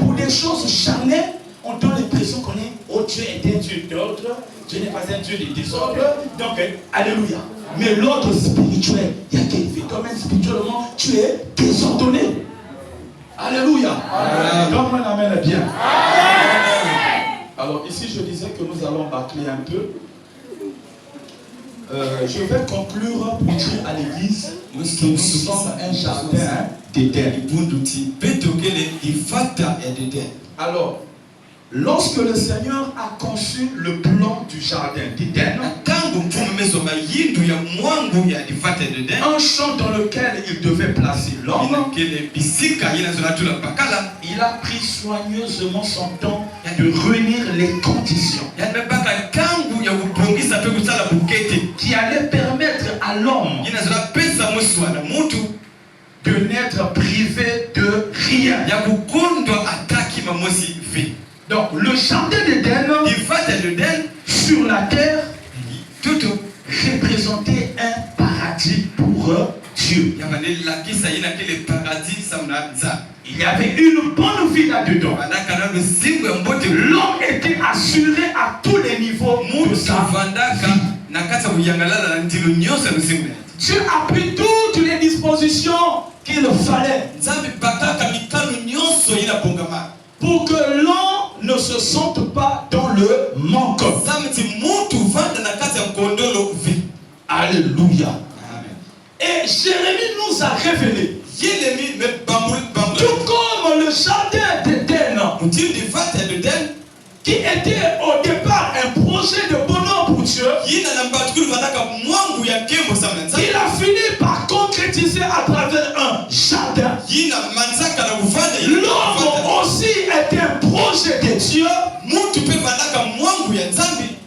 Pour des choses charnelles, on donne l'impression qu'on est, oh Dieu est un Dieu d'ordre, Dieu n'est pas un Dieu de désordre. Donc, alléluia. Mais l'ordre spirituel, il y a quelque chose. Toi-même, spirituellement, tu es désordonné. Alléluia. Donne-moi un amen bien. Alors ici je disais que nous allons bâcler un peu. je vais conclure pour dire à l'église que nous sommes un jardin d'Éden. Alors, lorsque le Seigneur a conçu le plan du jardin d'Éden, un champ dans lequel il devait placer l'homme, il a pris soigneusement son temps de réunir les conditions qui allaient permettre à l'homme de n'être privé de rien. Donc le jardin d'Éden sur la terre représentait un paradis pour Dieu. Il y avait une bonne vie là-dedans. L'homme était assuré à tous les niveaux de sa vie. Dieu a pris toutes les dispositions qu'il fallait pour que l'homme ne se sente pas dans le manque. Alléluia. Et Jérémie nous a révélé, tout comme le jardin d'Éden, qui était au départ un projet de bonheur pour Dieu, il a fini par concrétiser à travers un jardin. L'homme aussi est un projet de Dieu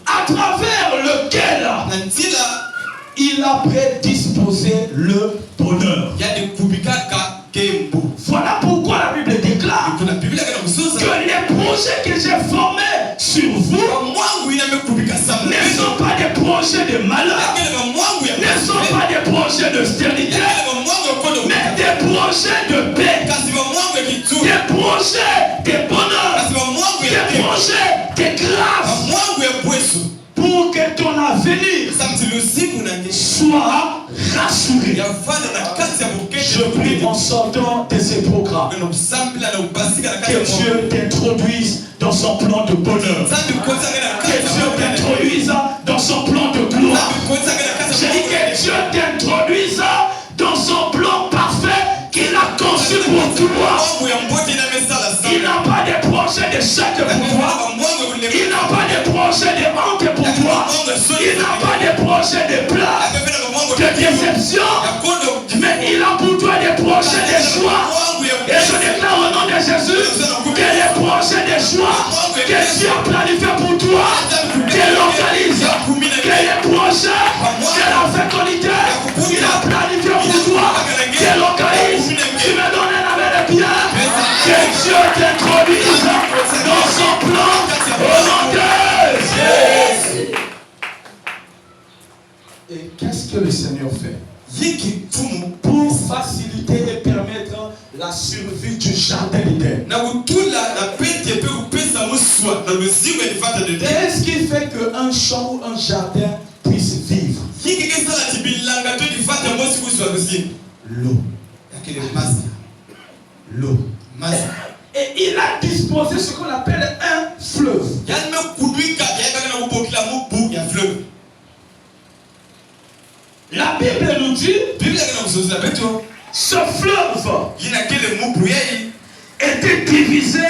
à travers lequel il a prédisposé le bonheur. Voilà pourquoi la Bible déclare que les projets que j'ai formés sur vous ne sont pas des projets de malheur, ne sont pas des projets de stérilité, mais des projets de paix, des projets de bonheur, des projets de grâce, pour que ton avenir soit rassuré. Je prie en sortant de ces programmes que Dieu t'introduise dans son plan de bonheur, que Dieu t'introduise dans son plan de gloire. J'ai dit que Dieu t'introduise dans son plan parfait qu'il a conçu pour toi. Il n'a pas de projet d'échec pour toi. Il n'a pas de projet de honte pour toi. Il n'a pas de projet de pleurs, de déception. Mais il a pour toi des projets de joie. Et je déclare au nom de Jésus que les projets de joie que Dieu a planifié pour toi te localisent. Que les projets de la fécondité qu'il a planifié pour toi te localisent. Tu me donnes un avis de bien. Que Dieu t'introduise dans son plan au nom de Jésus. Et qu'est-ce que le Seigneur fait pour faciliter et permettre la survie du jardin d'Éden? Qu'est-ce qui fait qu'un champ ou un jardin puisse vivre? L'eau. L'eau. Et il a disposé ce qu'on appelle un fleuve. La Bible nous dit, ce fleuve était divisé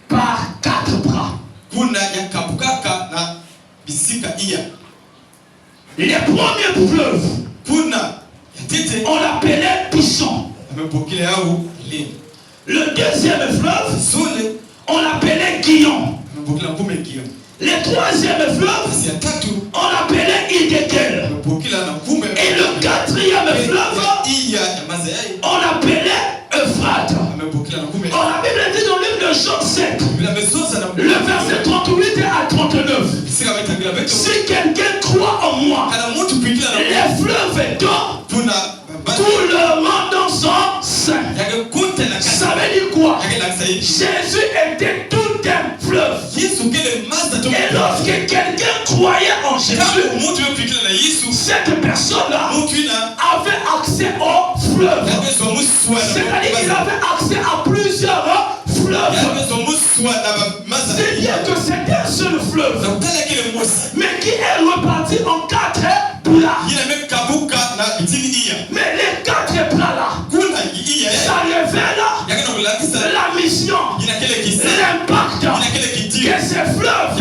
par 4 bras. Les premiers fleuves, on l'appelait Pison. Le deuxième fleuve, on l'appelait Guillon. Le troisième fleuve, on l'appelait Idékel. Et le quatrième fleuve, on l'appelait Euphrate. Or la Bible dit dans le livre de Jean 7, le verset 38 à 39, si quelqu'un croit en moi, les fleuves d'eau couleront dans son sein. Ça veut dire quoi? Jésus était tout un fleuve. Et lorsque quelqu'un croyait en Jésus, cette personne-là avait accès au fleuve. C'est-à-dire qu'il avait accès à plusieurs fleuves. fleuve, c'est bien que c'était un seul fleuve, mais qui est reparti en 4 plats. Mais les 4 plats là, ça révèle la mission, l'impact que ces fleuves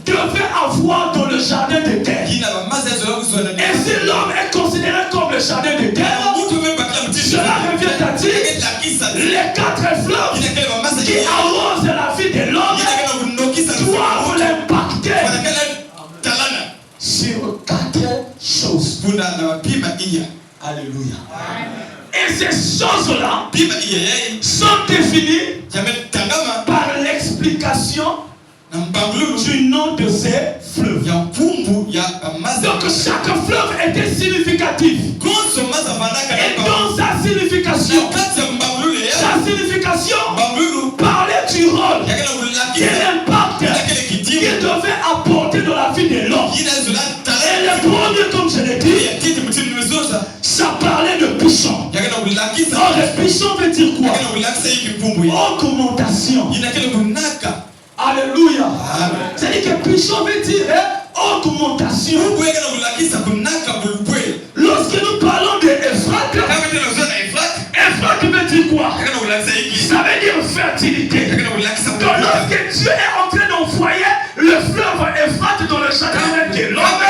devaient avoir dans le jardin d'Éden. Et si l'homme est considéré comme le jardin d'Éden, cela revient à dire les 4 fleuves qui arrosent la vie de l'homme doivent l'impacter sur 4 choses. Alléluia. Et ces choses-là sont définies par l'explication du nom de ces fleuves. Donc chaque fleuve était significatif. Et dans sa signification parlait du rôle et l'impact qu'il devait apporter dans la vie de l'homme. Et le premier, comme je l'ai dit, ça parlait de puissant. Or, le puissant veut dire quoi? Augmentation. Alléluia. C'est-à-dire que puissant veut dire augmentation. Lorsque nous parlons de Ephrath, Ephrath veut dire quoi? Ça veut dire fertilité. Donc lorsque Dieu est en train d'envoyer le fleuve Ephrath dans le jardin de l'homme,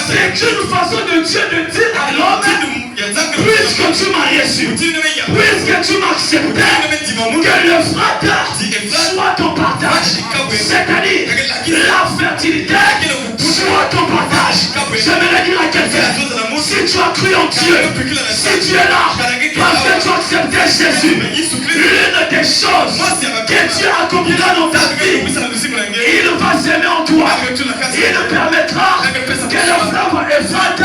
c'est une façon de Dieu de dire à l'homme, puisque tu m'as reçu, puisque tu m'as accepté, que l'Ephrath soit ton partage. C'est-à-dire la fertilité soit ton partage. J'aimerais dire à quelqu'un, si tu as cru en Dieu, si tu es là, parce que tu as accepté Jésus, l'une des choses que Dieu accomplira dans ta vie, il va s'aimer en toi. Il permettra que le fleuve Ephrath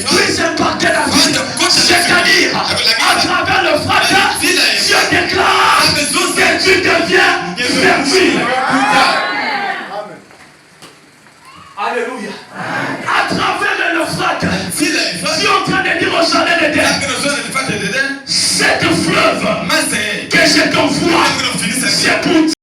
puisse impacter la vie. C'est-à-dire, à travers le Ephrath, Dieu déclare que tu deviens fertile.